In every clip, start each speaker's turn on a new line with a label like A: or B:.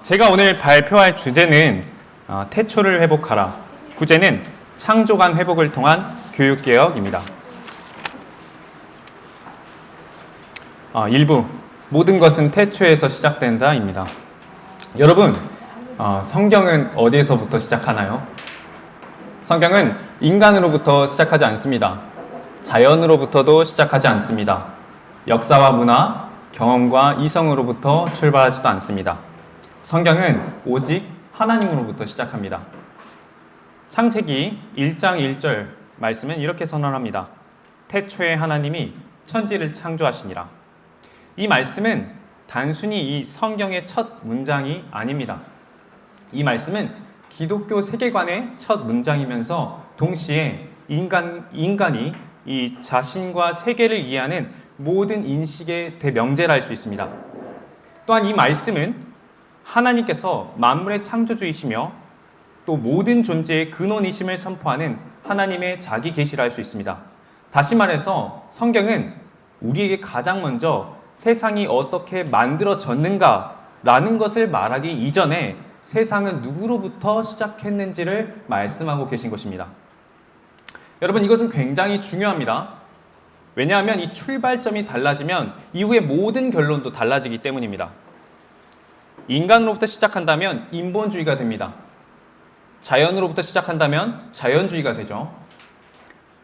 A: 제가 오늘 발표할 주제는 태초를 회복하라. 부제는 창조관 회복을 통한 교육개혁입니다. 1부 모든 것은 태초에서 시작된다입니다. 여러분, 성경은 어디에서부터 시작하나요? 성경은 인간으로부터 시작하지 않습니다. 자연으로부터도 시작하지 않습니다. 역사와 문화, 경험과 이성으로부터 출발하지도 않습니다. 성경은 오직 하나님으로부터 시작합니다. 창세기 1장 1절 말씀은 이렇게 선언합니다. 태초에 하나님이 천지를 창조하시니라. 이 말씀은 단순히 이 성경의 첫 문장이 아닙니다. 이 말씀은 기독교 세계관의 첫 문장이면서 동시에 인간이 이 자신과 세계를 이해하는 모든 인식의 대명제라 할 수 있습니다. 또한 이 말씀은 하나님께서 만물의 창조주이시며 또 모든 존재의 근원이심을 선포하는 하나님의 자기 계시라 할 수 있습니다. 다시 말해서 성경은 우리에게 가장 먼저 세상이 어떻게 만들어졌는가라는 것을 말하기 이전에 세상은 누구로부터 시작했는지를 말씀하고 계신 것입니다. 여러분, 이것은 굉장히 중요합니다. 왜냐하면 이 출발점이 달라지면 이후의 모든 결론도 달라지기 때문입니다. 인간으로부터 시작한다면 인본주의가 됩니다. 자연으로부터 시작한다면 자연주의가 되죠.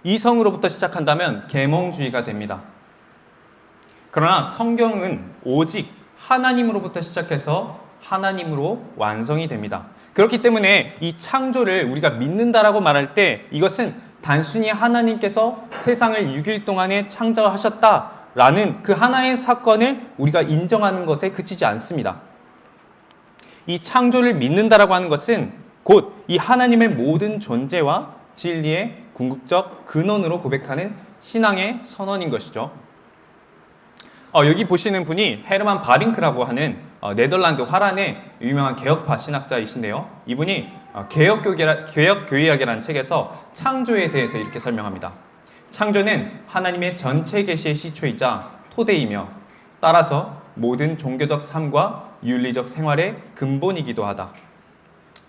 A: 이성으로부터 시작한다면 계몽주의가 됩니다. 그러나 성경은 오직 하나님으로부터 시작해서 하나님으로 완성이 됩니다. 그렇기 때문에 이 창조를 우리가 믿는다라고 말할 때 이것은 단순히 하나님께서 세상을 6일 동안에 창조하셨다라는 그 하나의 사건을 우리가 인정하는 것에 그치지 않습니다. 이 창조를 믿는다라고 하는 것은 곧 이 하나님의 모든 존재와 진리의 궁극적 근원으로 고백하는 신앙의 선언인 것이죠. 여기 보시는 분이 헤르만 바링크라고 하는 네덜란드 화란의 유명한 개혁파 신학자이신데요. 이분이 개혁교의학이라는 책에서 창조에 대해서 이렇게 설명합니다. 창조는 하나님의 전체 계시의 시초이자 토대이며 따라서 모든 종교적 삶과 윤리적 생활의 근본이기도 하다.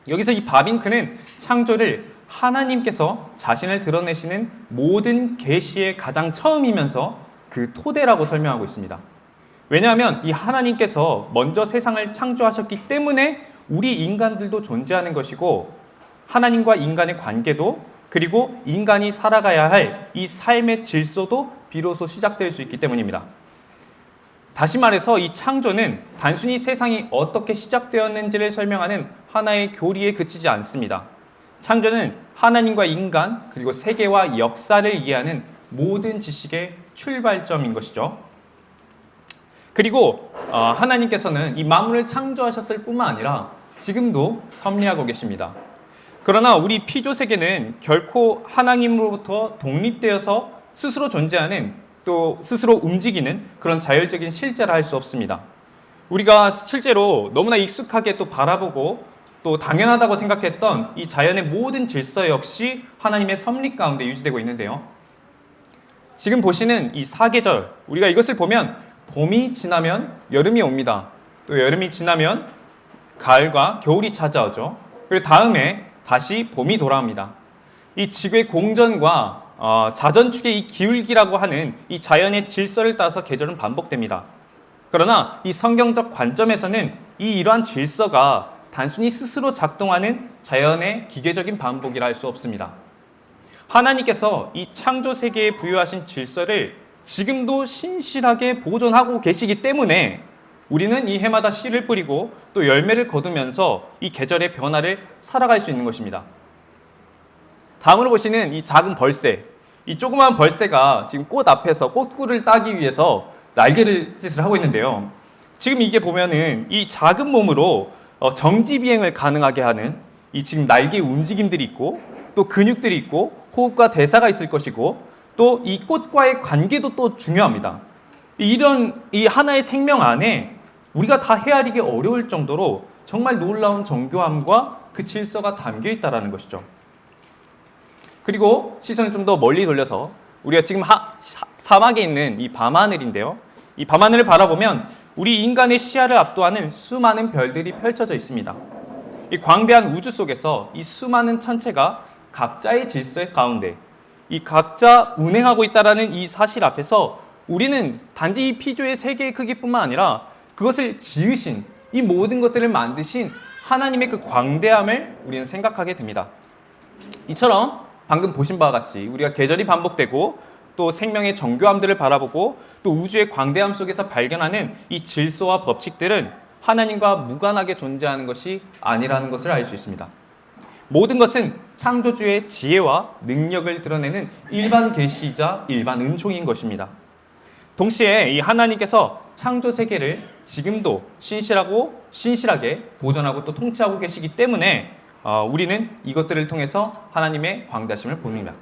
A: 여기서 이 바빙크는 창조를 하나님께서 자신을 드러내시는 모든 계시의 가장 처음이면서 그 토대라고 설명하고 있습니다. 왜냐하면 이 하나님께서 먼저 세상을 창조하셨기 때문에 우리 인간들도 존재하는 것이고 하나님과 인간의 관계도 그리고 인간이 살아가야 할 이 삶의 질서도 비로소 시작될 수 있기 때문입니다. 다시 말해서 이 창조는 단순히 세상이 어떻게 시작되었는지를 설명하는 하나의 교리에 그치지 않습니다. 창조는 하나님과 인간 그리고 세계와 역사를 이해하는 모든 지식의 출발점인 것이죠. 그리고 하나님께서는 이 만물을 창조하셨을 뿐만 아니라 지금도 섭리하고 계십니다. 그러나 우리 피조세계는 결코 하나님으로부터 독립되어서 스스로 존재하는 또 스스로 움직이는 그런 자율적인 실제라 할 수 없습니다. 우리가 실제로 너무나 익숙하게 또 바라보고 또 당연하다고 생각했던 이 자연의 모든 질서 역시 하나님의 섭리 가운데 유지되고 있는데요. 지금 보시는 이 사계절, 우리가 이것을 보면 봄이 지나면 여름이 옵니다. 또 여름이 지나면 가을과 겨울이 찾아오죠. 그리고 다음에 다시 봄이 돌아옵니다. 이 지구의 공전과 자전축의 이 기울기라고 하는 이 자연의 질서를 따라서 계절은 반복됩니다. 그러나 이 성경적 관점에서는 이러한 질서가 단순히 스스로 작동하는 자연의 기계적인 반복이라 할 수 없습니다. 하나님께서 이 창조 세계에 부여하신 질서를 지금도 신실하게 보존하고 계시기 때문에 우리는 이 해마다 씨를 뿌리고 또 열매를 거두면서 이 계절의 변화를 살아갈 수 있는 것입니다. 다음으로 보시는 이 작은 벌새, 이 조그마한 벌새가 지금 꽃 앞에서 꽃꿀을 따기 위해서 날개짓을 하고 있는데요. 지금 이게 보면은 이 작은 몸으로 정지 비행을 가능하게 하는 이 지금 날개 움직임들이 있고 또 근육들이 있고 호흡과 대사가 있을 것이고 또 이 꽃과의 관계도 또 중요합니다. 이런 이 하나의 생명 안에 우리가 다 헤아리기 어려울 정도로 정말 놀라운 정교함과 그 질서가 담겨 있다는 것이죠. 그리고 시선을 좀 더 멀리 돌려서 우리가 지금 사막에 있는 이 밤하늘인데요. 이 밤하늘을 바라보면 우리 인간의 시야를 압도하는 수많은 별들이 펼쳐져 있습니다. 이 광대한 우주 속에서 이 수많은 천체가 각자의 질서 가운데 이 각자 운행하고 있다는 이 사실 앞에서 우리는 단지 이 피조의 세계의 크기뿐만 아니라 그것을 지으신 이 모든 것들을 만드신 하나님의 그 광대함을 우리는 생각하게 됩니다. 이처럼 방금 보신 바와 같이 우리가 계절이 반복되고 또 생명의 정교함들을 바라보고 또 우주의 광대함 속에서 발견하는 이 질서와 법칙들은 하나님과 무관하게 존재하는 것이 아니라는 것을 알 수 있습니다. 모든 것은 창조주의 지혜와 능력을 드러내는 일반 계시이자 일반 은총인 것입니다. 동시에 이 하나님께서 창조 세계를 지금도 신실하게 보존하고 또 통치하고 계시기 때문에 우리는 이것들을 통해서 하나님의 광대하심을 봅니다.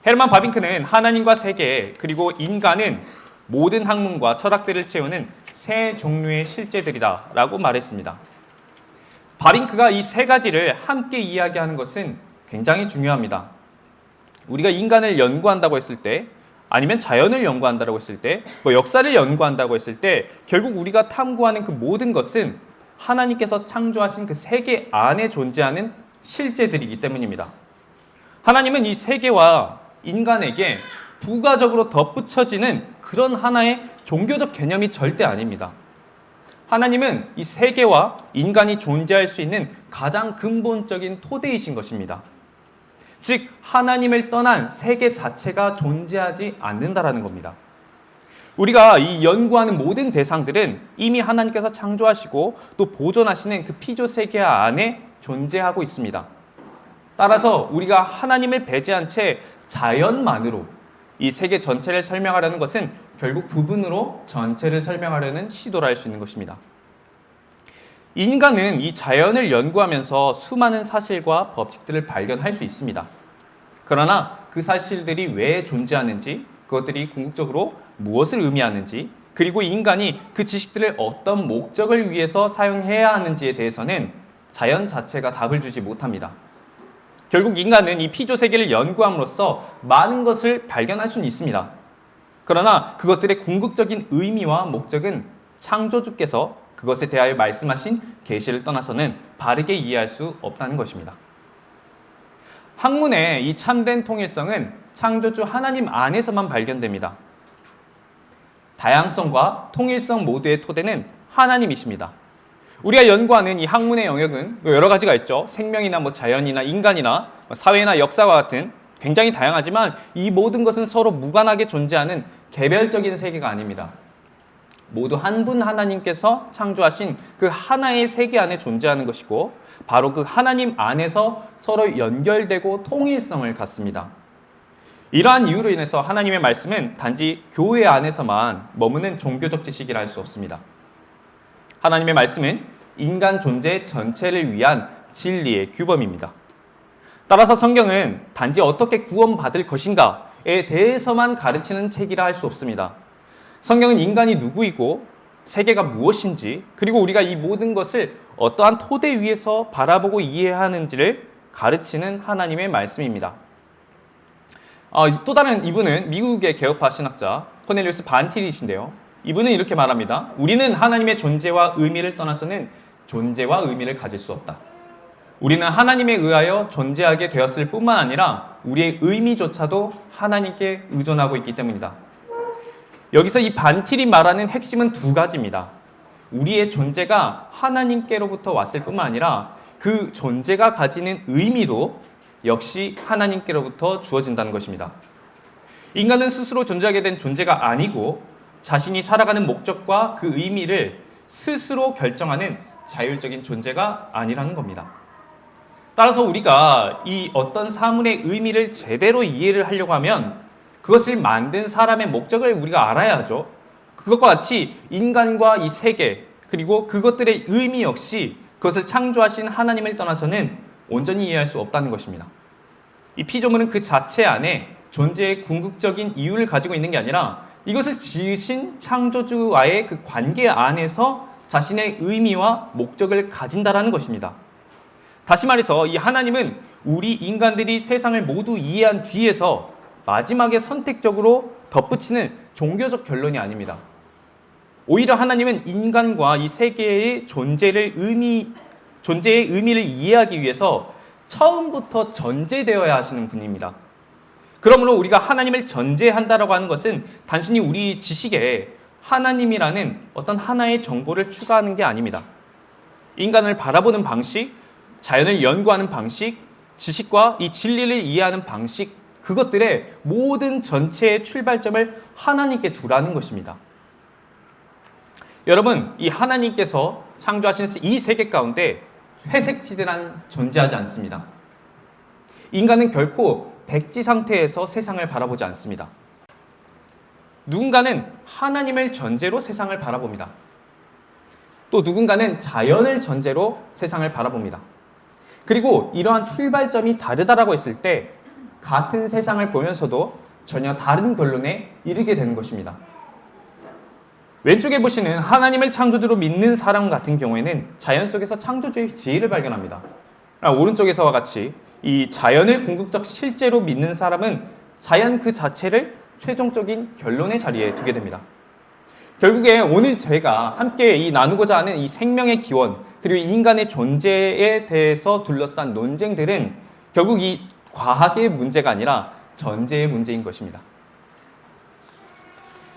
A: 헤르만 바빙크는 하나님과 세계 그리고 인간은 모든 학문과 철학들을 채우는 세 종류의 실제들이다 라고 말했습니다. 바빙크가 이 세 가지를 함께 이야기하는 것은 굉장히 중요합니다. 우리가 인간을 연구한다고 했을 때 아니면 자연을 연구한다고 했을 때 역사를 연구한다고 했을 때 결국 우리가 탐구하는 그 모든 것은 하나님께서 창조하신 그 세계 안에 존재하는 실제들이기 때문입니다. 하나님은 이 세계와 인간에게 부가적으로 덧붙여지는 그런 하나의 종교적 개념이 절대 아닙니다. 하나님은 이 세계와 인간이 존재할 수 있는 가장 근본적인 토대이신 것입니다. 즉 하나님을 떠난 세계 자체가 존재하지 않는다라는 겁니다. 우리가 이 연구하는 모든 대상들은 이미 하나님께서 창조하시고 또 보존하시는 그 피조 세계 안에 존재하고 있습니다. 따라서 우리가 하나님을 배제한 채 자연만으로 이 세계 전체를 설명하려는 것은 결국 부분으로 전체를 설명하려는 시도라 할 수 있는 것입니다. 인간은 이 자연을 연구하면서 수많은 사실과 법칙들을 발견할 수 있습니다. 그러나 그 사실들이 왜 존재하는지, 그것들이 궁극적으로 무엇을 의미하는지, 그리고 인간이 그 지식들을 어떤 목적을 위해서 사용해야 하는지에 대해서는 자연 자체가 답을 주지 못합니다. 결국 인간은 이 피조 세계를 연구함으로써 많은 것을 발견할 수는 있습니다. 그러나 그것들의 궁극적인 의미와 목적은 창조주께서 그것에 대하여 말씀하신 계시를 떠나서는 바르게 이해할 수 없다는 것입니다. 학문의 이 참된 통일성은 창조주 하나님 안에서만 발견됩니다. 다양성과 통일성 모두의 토대는 하나님이십니다. 우리가 연구하는 이 학문의 영역은 여러 가지가 있죠. 생명이나 자연이나 인간이나 사회나 역사와 같은 굉장히 다양하지만 이 모든 것은 서로 무관하게 존재하는 개별적인 세계가 아닙니다. 모두 한 분 하나님께서 창조하신 그 하나의 세계 안에 존재하는 것이고 바로 그 하나님 안에서 서로 연결되고 통일성을 갖습니다. 이러한 이유로 인해서 하나님의 말씀은 단지 교회 안에서만 머무는 종교적 지식이라 할 수 없습니다. 하나님의 말씀은 인간 존재 전체를 위한 진리의 규범입니다. 따라서 성경은 단지 어떻게 구원받을 것인가에 대해서만 가르치는 책이라 할 수 없습니다. 성경은 인간이 누구이고 세계가 무엇인지 그리고 우리가 이 모든 것을 어떠한 토대 위에서 바라보고 이해하는지를 가르치는 하나님의 말씀입니다. 또 다른 이분은 미국의 개혁파 신학자 코넬리우스 반틸이신데요. 이분은 이렇게 말합니다. 우리는 하나님의 존재와 의미를 떠나서는 존재와 의미를 가질 수 없다. 우리는 하나님에 의하여 존재하게 되었을 뿐만 아니라 우리의 의미조차도 하나님께 의존하고 있기 때문이다. 여기서 이 반틸이 말하는 핵심은 두 가지입니다. 우리의 존재가 하나님께로부터 왔을 뿐만 아니라 그 존재가 가지는 의미도 역시 하나님께로부터 주어진다는 것입니다. 인간은 스스로 존재하게 된 존재가 아니고 자신이 살아가는 목적과 그 의미를 스스로 결정하는 자율적인 존재가 아니라는 겁니다. 따라서 우리가 이 어떤 사물의 의미를 제대로 이해를 하려고 하면 그것을 만든 사람의 목적을 우리가 알아야 하죠. 그것과 같이 인간과 이 세계 그리고 그것들의 의미 역시 그것을 창조하신 하나님을 떠나서는 온전히 이해할 수 없다는 것입니다. 이 피조물은 그 자체 안에 존재의 궁극적인 이유를 가지고 있는 게 아니라 이것을 지으신 창조주와의 그 관계 안에서 자신의 의미와 목적을 가진다라는 것입니다. 다시 말해서 이 하나님은 우리 인간들이 세상을 모두 이해한 뒤에서 마지막에 선택적으로 덧붙이는 종교적 결론이 아닙니다. 오히려 하나님은 인간과 이 세계의 존재의 의미를 이해하기 위해서 처음부터 전제되어야 하시는 분입니다. 그러므로 우리가 하나님을 전제한다라고 하는 것은 단순히 우리 지식에 하나님이라는 어떤 하나의 정보를 추가하는 게 아닙니다. 인간을 바라보는 방식, 자연을 연구하는 방식, 지식과 이 진리를 이해하는 방식, 그것들의 모든 전체의 출발점을 하나님께 두라는 것입니다. 여러분, 이 하나님께서 창조하신 이 세계 가운데 회색지대란 존재하지 않습니다. 인간은 결코 백지 상태에서 세상을 바라보지 않습니다. 누군가는 하나님을 전제로 세상을 바라봅니다. 또 누군가는 자연을 전제로 세상을 바라봅니다. 그리고 이러한 출발점이 다르다라고 했을 때 같은 세상을 보면서도 전혀 다른 결론에 이르게 되는 것입니다. 왼쪽에 보시는 하나님을 창조주로 믿는 사람 같은 경우에는 자연 속에서 창조주의 지혜를 발견합니다. 오른쪽에서와 같이 이 자연을 궁극적 실제로 믿는 사람은 자연 그 자체를 최종적인 결론의 자리에 두게 됩니다. 결국에 오늘 제가 함께 이 나누고자 하는 이 생명의 기원 그리고 인간의 존재에 대해서 둘러싼 논쟁들은 결국 이 과학의 문제가 아니라 전제의 문제인 것입니다.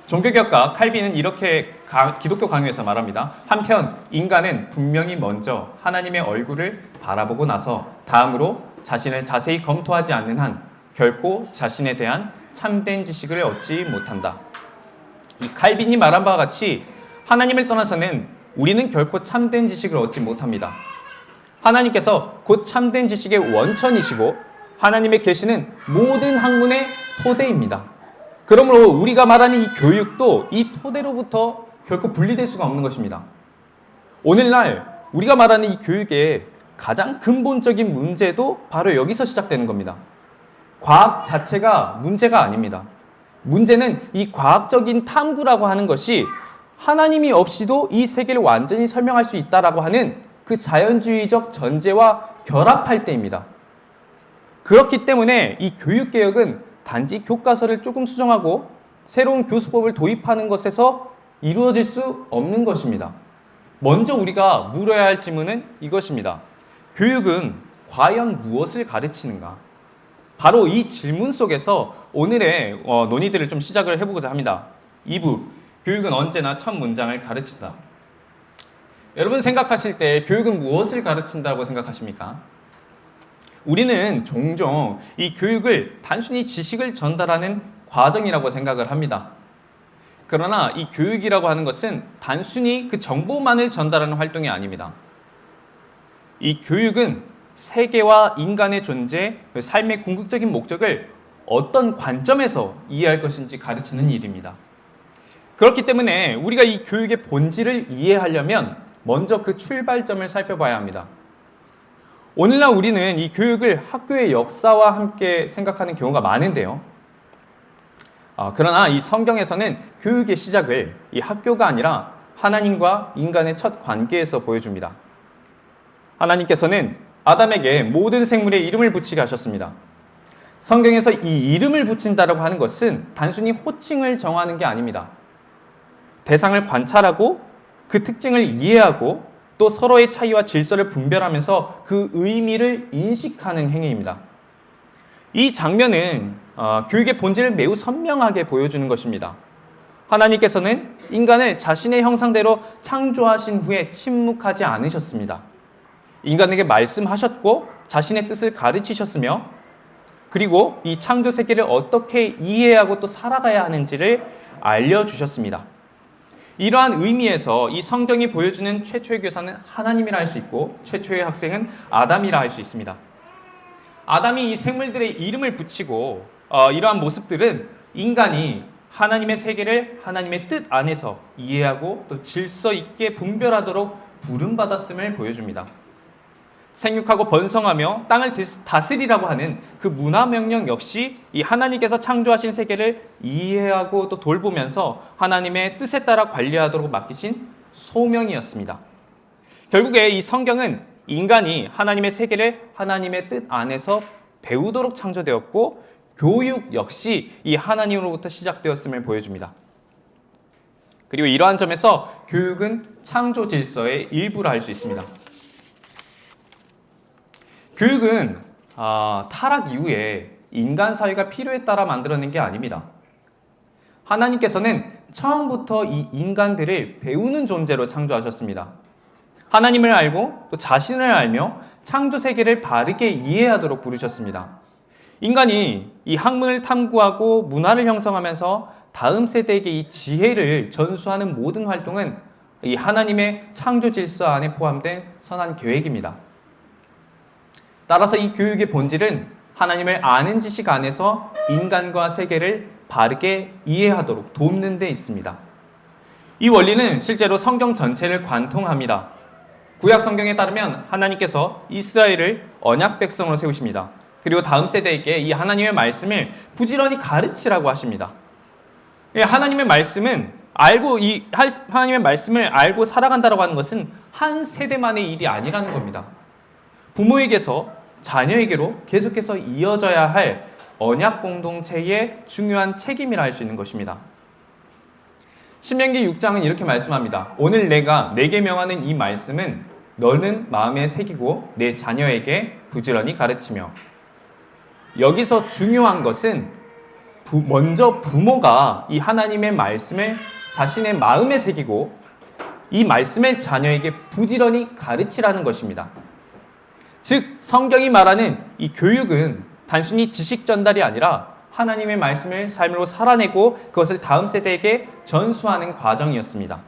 A: 종교개혁가 칼빈은 이렇게 기독교 강요에서 말합니다. 한편 인간은 분명히 먼저 하나님의 얼굴을 바라보고 나서 다음으로 자신을 자세히 검토하지 않는 한 결코 자신에 대한 참된 지식을 얻지 못한다. 이 칼빈이 말한 바와 같이 하나님을 떠나서는 우리는 결코 참된 지식을 얻지 못합니다. 하나님께서 곧 참된 지식의 원천이시고 하나님의 계시는 모든 학문의 토대입니다. 그러므로 우리가 말하는 이 교육도 이 토대로부터 결코 분리될 수가 없는 것입니다. 오늘날 우리가 말하는 이 교육의 가장 근본적인 문제도 바로 여기서 시작되는 겁니다. 과학 자체가 문제가 아닙니다. 문제는 이 과학적인 탐구라고 하는 것이 하나님이 없이도 이 세계를 완전히 설명할 수 있다라고 하는 그 자연주의적 전제와 결합할 때입니다. 그렇기 때문에 이 교육개혁은 단지 교과서를 조금 수정하고 새로운 교수법을 도입하는 것에서 이루어질 수 없는 것입니다. 먼저 우리가 물어야 할 질문은 이것입니다. 교육은 과연 무엇을 가르치는가? 바로 이 질문 속에서 오늘의 논의들을 좀 시작을 해보고자 합니다. 2부, 교육은 언제나 첫 문장을 가르친다. 여러분 생각하실 때 교육은 무엇을 가르친다고 생각하십니까? 우리는 종종 이 교육을 단순히 지식을 전달하는 과정이라고 생각을 합니다. 그러나 이 교육이라고 하는 것은 단순히 그 정보만을 전달하는 활동이 아닙니다. 이 교육은 세계와 인간의 존재, 삶의 궁극적인 목적을 어떤 관점에서 이해할 것인지 가르치는 일입니다. 그렇기 때문에 우리가 이 교육의 본질을 이해하려면 먼저 그 출발점을 살펴봐야 합니다. 오늘날 우리는 이 교육을 학교의 역사와 함께 생각하는 경우가 많은데요. 그러나 이 성경에서는 교육의 시작을 이 학교가 아니라 하나님과 인간의 첫 관계에서 보여줍니다. 하나님께서는 아담에게 모든 생물의 이름을 붙이게 하셨습니다. 성경에서 이 이름을 붙인다라고 하는 것은 단순히 호칭을 정하는 게 아닙니다. 대상을 관찰하고 그 특징을 이해하고 또 서로의 차이와 질서를 분별하면서 그 의미를 인식하는 행위입니다. 이 장면은 교육의 본질을 매우 선명하게 보여주는 것입니다. 하나님께서는 인간을 자신의 형상대로 창조하신 후에 침묵하지 않으셨습니다. 인간에게 말씀하셨고 자신의 뜻을 가르치셨으며 그리고 이 창조 세계를 어떻게 이해하고 또 살아가야 하는지를 알려주셨습니다. 이러한 의미에서 이 성경이 보여주는 최초의 교사는 하나님이라 할 수 있고 최초의 학생은 아담이라 할 수 있습니다. 아담이 이 생물들의 이름을 붙이고 이러한 모습들은 인간이 하나님의 세계를 하나님의 뜻 안에서 이해하고 또 질서 있게 분별하도록 부름받았음을 보여줍니다. 생육하고 번성하며 땅을 다스리라고 하는 그 문화명령 역시 이 하나님께서 창조하신 세계를 이해하고 또 돌보면서 하나님의 뜻에 따라 관리하도록 맡기신 소명이었습니다. 결국에 이 성경은 인간이 하나님의 세계를 하나님의 뜻 안에서 배우도록 창조되었고 교육 역시 이 하나님으로부터 시작되었음을 보여줍니다. 그리고 이러한 점에서 교육은 창조 질서의 일부라 할 수 있습니다. 교육은 타락 이후에 인간 사회가 필요에 따라 만들어낸 게 아닙니다. 하나님께서는 처음부터 이 인간들을 배우는 존재로 창조하셨습니다. 하나님을 알고 또 자신을 알며 창조 세계를 바르게 이해하도록 부르셨습니다. 인간이 이 학문을 탐구하고 문화를 형성하면서 다음 세대에게 이 지혜를 전수하는 모든 활동은 이 하나님의 창조 질서 안에 포함된 선한 계획입니다. 따라서 이 교육의 본질은 하나님을 아는 지식 안에서 인간과 세계를 바르게 이해하도록 돕는 데 있습니다. 이 원리는 실제로 성경 전체를 관통합니다. 구약 성경에 따르면 하나님께서 이스라엘을 언약 백성으로 세우십니다. 그리고 다음 세대에게 이 하나님의 말씀을 부지런히 가르치라고 하십니다. 하나님의 말씀을 알고 살아간다고 하는 것은 한 세대만의 일이 아니라는 겁니다. 부모에게서 자녀에게로 계속해서 이어져야 할 언약 공동체의 중요한 책임이라 할 수 있는 것입니다. 신명기 6장은 이렇게 말씀합니다. 오늘 내가 내게 명하는 이 말씀은 너는 마음에 새기고 내 자녀에게 부지런히 가르치며. 여기서 중요한 것은 먼저 부모가 이 하나님의 말씀을 자신의 마음에 새기고 이 말씀을 자녀에게 부지런히 가르치라는 것입니다. 즉 성경이 말하는 이 교육은 단순히 지식 전달이 아니라 하나님의 말씀을 삶으로 살아내고 그것을 다음 세대에게 전수하는 과정이었습니다.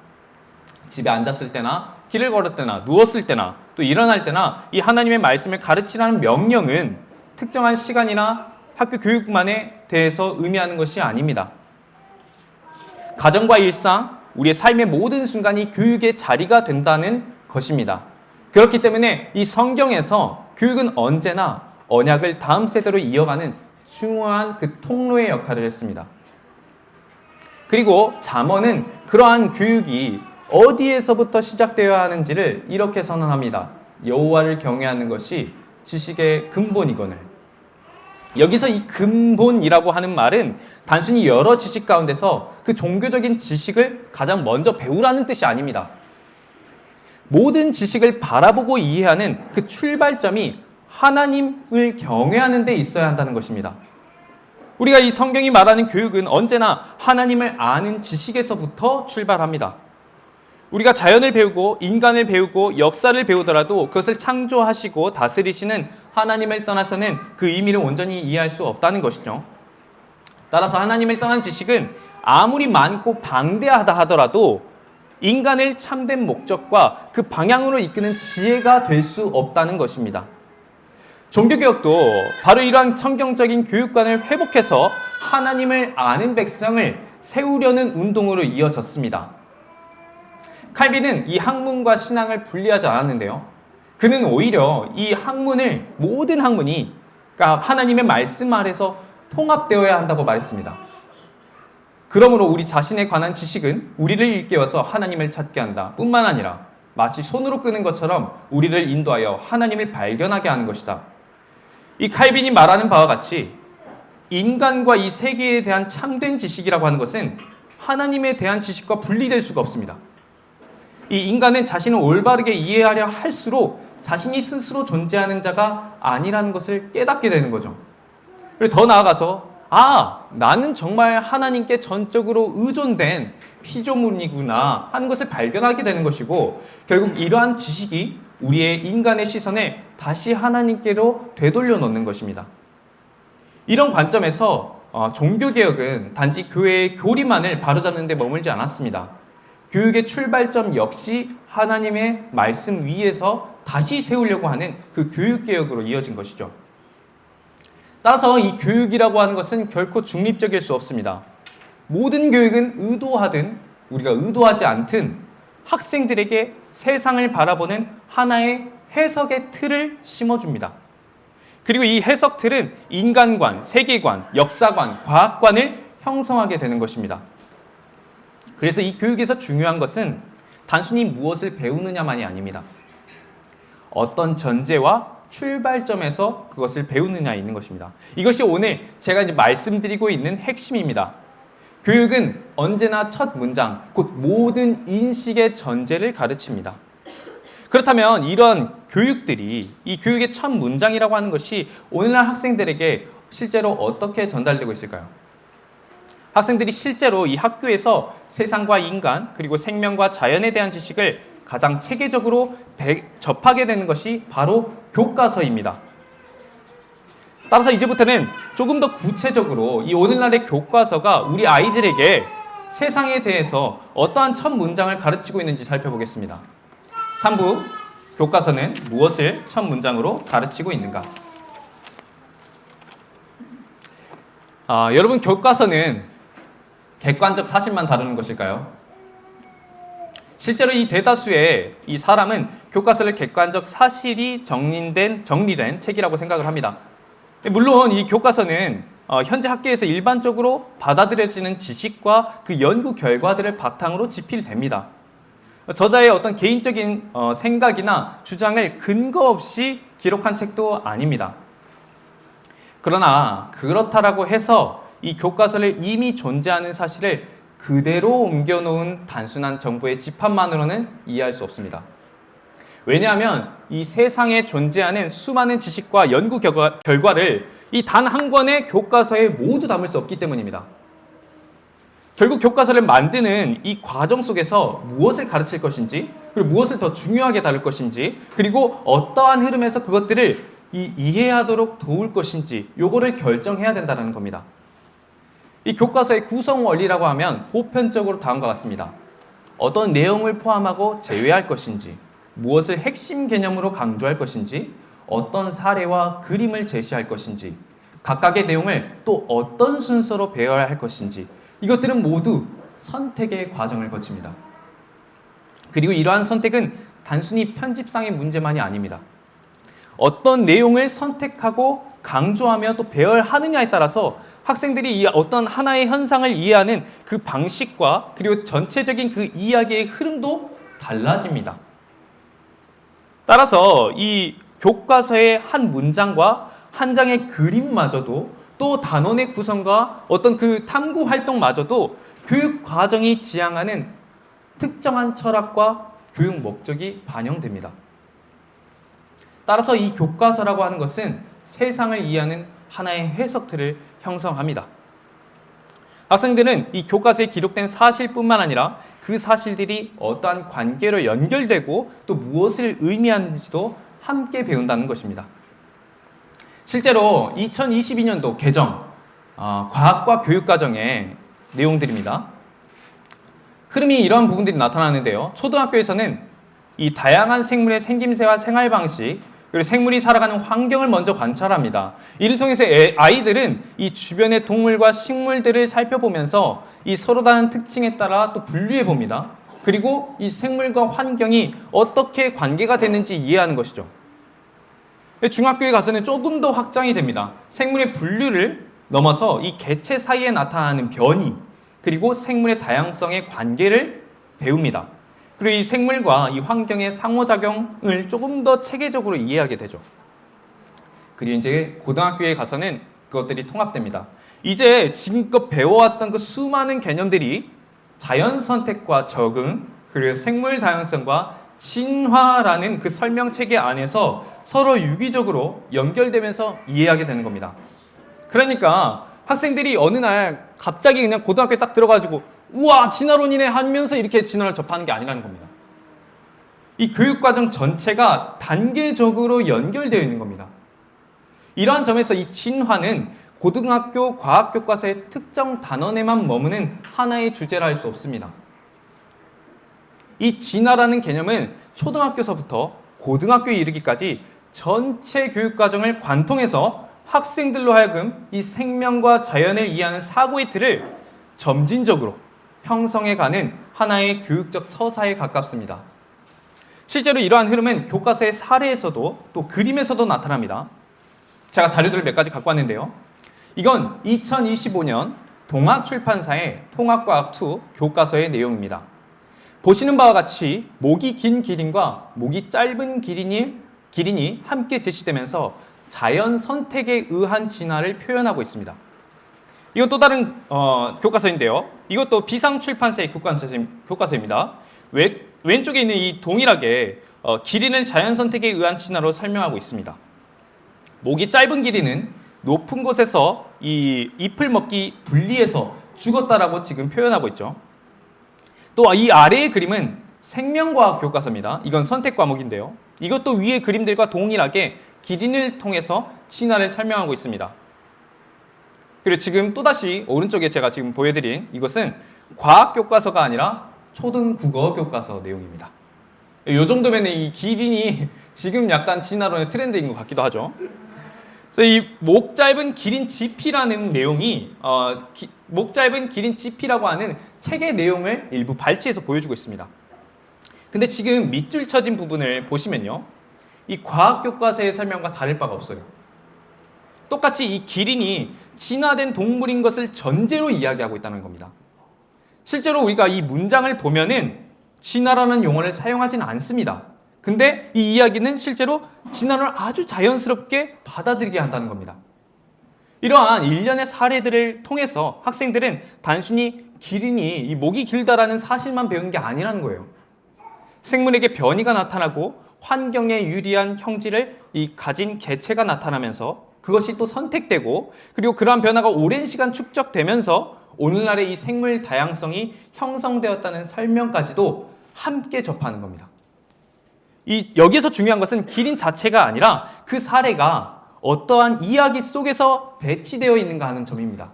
A: 집에 앉았을 때나 길을 걸을 때나 누웠을 때나 또 일어날 때나 이 하나님의 말씀을 가르치라는 명령은 특정한 시간이나 학교 교육만에 대해서 의미하는 것이 아닙니다. 가정과 일상, 우리의 삶의 모든 순간이 교육의 자리가 된다는 것입니다. 그렇기 때문에 이 성경에서 교육은 언제나 언약을 다음 세대로 이어가는 중요한 그 통로의 역할을 했습니다. 그리고 잠언은 그러한 교육이 어디에서부터 시작되어야 하는지를 이렇게 선언합니다. 여호와를 경외하는 것이 지식의 근본이거늘. 여기서 이 근본이라고 하는 말은 단순히 여러 지식 가운데서 그 종교적인 지식을 가장 먼저 배우라는 뜻이 아닙니다. 모든 지식을 바라보고 이해하는 그 출발점이 하나님을 경외하는 데 있어야 한다는 것입니다. 우리가 이 성경이 말하는 교육은 언제나 하나님을 아는 지식에서부터 출발합니다. 우리가 자연을 배우고 인간을 배우고 역사를 배우더라도 그것을 창조하시고 다스리시는 하나님을 떠나서는 그 의미를 온전히 이해할 수 없다는 것이죠. 따라서 하나님을 떠난 지식은 아무리 많고 방대하다 하더라도 인간을 참된 목적과 그 방향으로 이끄는 지혜가 될 수 없다는 것입니다. 종교개혁도 바로 이러한 성경적인 교육관을 회복해서 하나님을 아는 백성을 세우려는 운동으로 이어졌습니다. 칼빈은 이 학문과 신앙을 분리하지 않았는데요. 그는 오히려 이 학문을 모든 학문이 그러니까 하나님의 말씀 아래서 통합되어야 한다고 말했습니다. 그러므로 우리 자신에 관한 지식은 우리를 일깨워서 하나님을 찾게 한다 뿐만 아니라 마치 손으로 끄는 것처럼 우리를 인도하여 하나님을 발견하게 하는 것이다. 이 칼빈이 말하는 바와 같이 인간과 이 세계에 대한 참된 지식이라고 하는 것은 하나님에 대한 지식과 분리될 수가 없습니다. 이 인간은 자신을 올바르게 이해하려 할수록 자신이 스스로 존재하는 자가 아니라는 것을 깨닫게 되는 거죠. 그리고 더 나아가서 나는 정말 하나님께 전적으로 의존된 피조물이구나 하는 것을 발견하게 되는 것이고 결국 이러한 지식이 우리의 인간의 시선을 다시 하나님께로 되돌려 놓는 것입니다. 이런 관점에서 종교개혁은 단지 교회의 교리만을 바로잡는 데 머물지 않았습니다. 교육의 출발점 역시 하나님의 말씀 위에서 다시 세우려고 하는 그 교육개혁으로 이어진 것이죠. 따라서 이 교육이라고 하는 것은 결코 중립적일 수 없습니다. 모든 교육은 의도하든 우리가 의도하지 않든 학생들에게 세상을 바라보는 하나의 해석의 틀을 심어줍니다. 그리고 이 해석 틀은 인간관, 세계관, 역사관, 과학관을 형성하게 되는 것입니다. 그래서 이 교육에서 중요한 것은 단순히 무엇을 배우느냐만이 아닙니다. 어떤 전제와 출발점에서 그것을 배우느냐에 있는 것입니다. 이것이 오늘 제가 이제 말씀드리고 있는 핵심입니다. 교육은 언제나 첫 문장, 곧 모든 인식의 전제를 가르칩니다. 그렇다면 이런 교육들이, 이 교육의 첫 문장이라고 하는 것이 오늘날 학생들에게 실제로 어떻게 전달되고 있을까요? 학생들이 실제로 이 학교에서 세상과 인간, 그리고 생명과 자연에 대한 지식을 가장 체계적으로 접하게 되는 것이 바로 교과서입니다. 따라서 이제부터는 조금 더 구체적으로 이 오늘날의 교과서가 우리 아이들에게 세상에 대해서 어떠한 첫 문장을 가르치고 있는지 살펴보겠습니다. 3부, 교과서는 무엇을 첫 문장으로 가르치고 있는가? 여러분, 교과서는 객관적 사실만 다루는 것일까요? 실제로 이 대다수의 이 사람은 교과서를 객관적 사실이 정리된 책이라고 생각을 합니다. 물론 이 교과서는 현재 학계에서 일반적으로 받아들여지는 지식과 그 연구 결과들을 바탕으로 집필됩니다. 저자의 어떤 개인적인 생각이나 주장을 근거 없이 기록한 책도 아닙니다. 그러나 그렇다라고 해서 이 교과서를 이미 존재하는 사실을 그대로 옮겨놓은 단순한 정보의 집합만으로는 이해할 수 없습니다. 왜냐하면 이 세상에 존재하는 수많은 지식과 연구 결과를 이 단 한 권의 교과서에 모두 담을 수 없기 때문입니다. 결국 교과서를 만드는 이 과정 속에서 무엇을 가르칠 것인지, 그리고 무엇을 더 중요하게 다룰 것인지, 그리고 어떠한 흐름에서 그것들을 이해하도록 도울 것인지 요거를 결정해야 된다는 겁니다. 이 교과서의 구성 원리라고 하면 보편적으로 다음과 같습니다. 어떤 내용을 포함하고 제외할 것인지, 무엇을 핵심 개념으로 강조할 것인지, 어떤 사례와 그림을 제시할 것인지, 각각의 내용을 또 어떤 순서로 배워야 할 것인지, 이것들은 모두 선택의 과정을 거칩니다. 그리고 이러한 선택은 단순히 편집상의 문제만이 아닙니다. 어떤 내용을 선택하고 강조하며 또 배열하느냐에 따라서 학생들이 이 어떤 하나의 현상을 이해하는 그 방식과 그리고 전체적인 그 이야기의 흐름도 달라집니다. 따라서 이 교과서의 한 문장과 한 장의 그림마저도, 또 단원의 구성과 어떤 그 탐구 활동마저도 교육 과정이 지향하는 특정한 철학과 교육 목적이 반영됩니다. 따라서 이 교과서라고 하는 것은 세상을 이해하는 하나의 해석틀을 형성합니다. 학생들은 이 교과서에 기록된 사실뿐만 아니라 그 사실들이 어떠한 관계로 연결되고 또 무엇을 의미하는지도 함께 배운다는 것입니다. 실제로 2022년도 개정 과학과 교육과정의 내용들입니다. 흐름이 이러한 부분들이 나타나는데요. 초등학교에서는 이 다양한 생물의 생김새와 생활 방식, 그리고 생물이 살아가는 환경을 먼저 관찰합니다. 이를 통해서 아이들은 이 주변의 동물과 식물들을 살펴보면서 이 서로 다른 특징에 따라 또 분류해 봅니다. 그리고 이 생물과 환경이 어떻게 관계가 되는지 이해하는 것이죠. 중학교에 가서는 조금 더 확장이 됩니다. 생물의 분류를 넘어서 이 개체 사이에 나타나는 변이, 그리고 생물의 다양성의 관계를 배웁니다. 그리고 이 생물과 이 환경의 상호작용을 조금 더 체계적으로 이해하게 되죠. 그리고 이제 고등학교에 가서는 그것들이 통합됩니다. 이제 지금껏 배워왔던 그 수많은 개념들이 자연 선택과 적응, 그리고 생물 다양성과 진화라는 그 설명 체계 안에서 서로 유기적으로 연결되면서 이해하게 되는 겁니다. 그러니까 학생들이 어느 날 갑자기 그냥 고등학교에 딱 들어가지고 우와 진화론이네 하면서 이렇게 진화를 접하는 게 아니라는 겁니다. 이 교육과정 전체가 단계적으로 연결되어 있는 겁니다. 이러한 점에서 이 진화는 고등학교 과학교과서의 특정 단원에만 머무는 하나의 주제라 할 수 없습니다. 이 진화라는 개념은 초등학교서부터 고등학교에 이르기까지 전체 교육과정을 관통해서 학생들로 하여금 이 생명과 자연을 이해하는 사고의 틀을 점진적으로 형성해가는 하나의 교육적 서사에 가깝습니다. 실제로 이러한 흐름은 교과서의 사례에서도 또 그림에서도 나타납니다. 제가 자료들을 몇 가지 갖고 왔는데요. 이건 2025년 동아출판사의 통합과학2 교과서의 내용입니다. 보시는 바와 같이 목이 긴 기린과 목이 짧은 기린이 함께 제시되면서 자연 선택에 의한 진화를 표현하고 있습니다. 이건 또 다른 교과서인데요. 이것도 비상출판사의 교과서입니다. 왼쪽에 있는 이 동일하게 길이는 자연선택에 의한 진화로 설명하고 있습니다. 목이 짧은 길이는 높은 곳에서 이 잎을 먹기 분리해서 죽었다라고 지금 표현하고 있죠. 또 이 아래의 그림은 생명과학 교과서입니다. 이건 선택 과목인데요. 이것도 위의 그림들과 동일하게 기린을 통해서 진화를 설명하고 있습니다. 그리고 지금 또다시 오른쪽에 제가 지금 보여드린 이것은 과학 교과서가 아니라 초등 국어 교과서 내용입니다. 이 정도면 이 기린이 지금 약간 진화론의 트렌드인 것 같기도 하죠. 그래서 이 목 짧은 기린 지피라는 내용이 목 짧은 기린 지피라고 하는 책의 내용을 일부 발췌해서 보여주고 있습니다. 근데 지금 밑줄 쳐진 부분을 보시면요, 이 과학 교과서의 설명과 다를 바가 없어요. 똑같이 이 기린이 진화된 동물인 것을 전제로 이야기하고 있다는 겁니다. 실제로 우리가 이 문장을 보면은 진화라는 용어를 사용하지는 않습니다. 근데 이 이야기는 실제로 진화를 아주 자연스럽게 받아들이게 한다는 겁니다. 이러한 일련의 사례들을 통해서 학생들은 단순히 기린이 이 목이 길다라는 사실만 배운 게 아니라는 거예요. 생물에게 변이가 나타나고 환경에 유리한 형질을 가진 개체가 나타나면서 그것이 또 선택되고, 그리고 그러한 변화가 오랜 시간 축적되면서 오늘날의 이 생물 다양성이 형성되었다는 설명까지도 함께 접하는 겁니다. 여기서 중요한 것은 기린 자체가 아니라 그 사례가 어떠한 이야기 속에서 배치되어 있는가 하는 점입니다.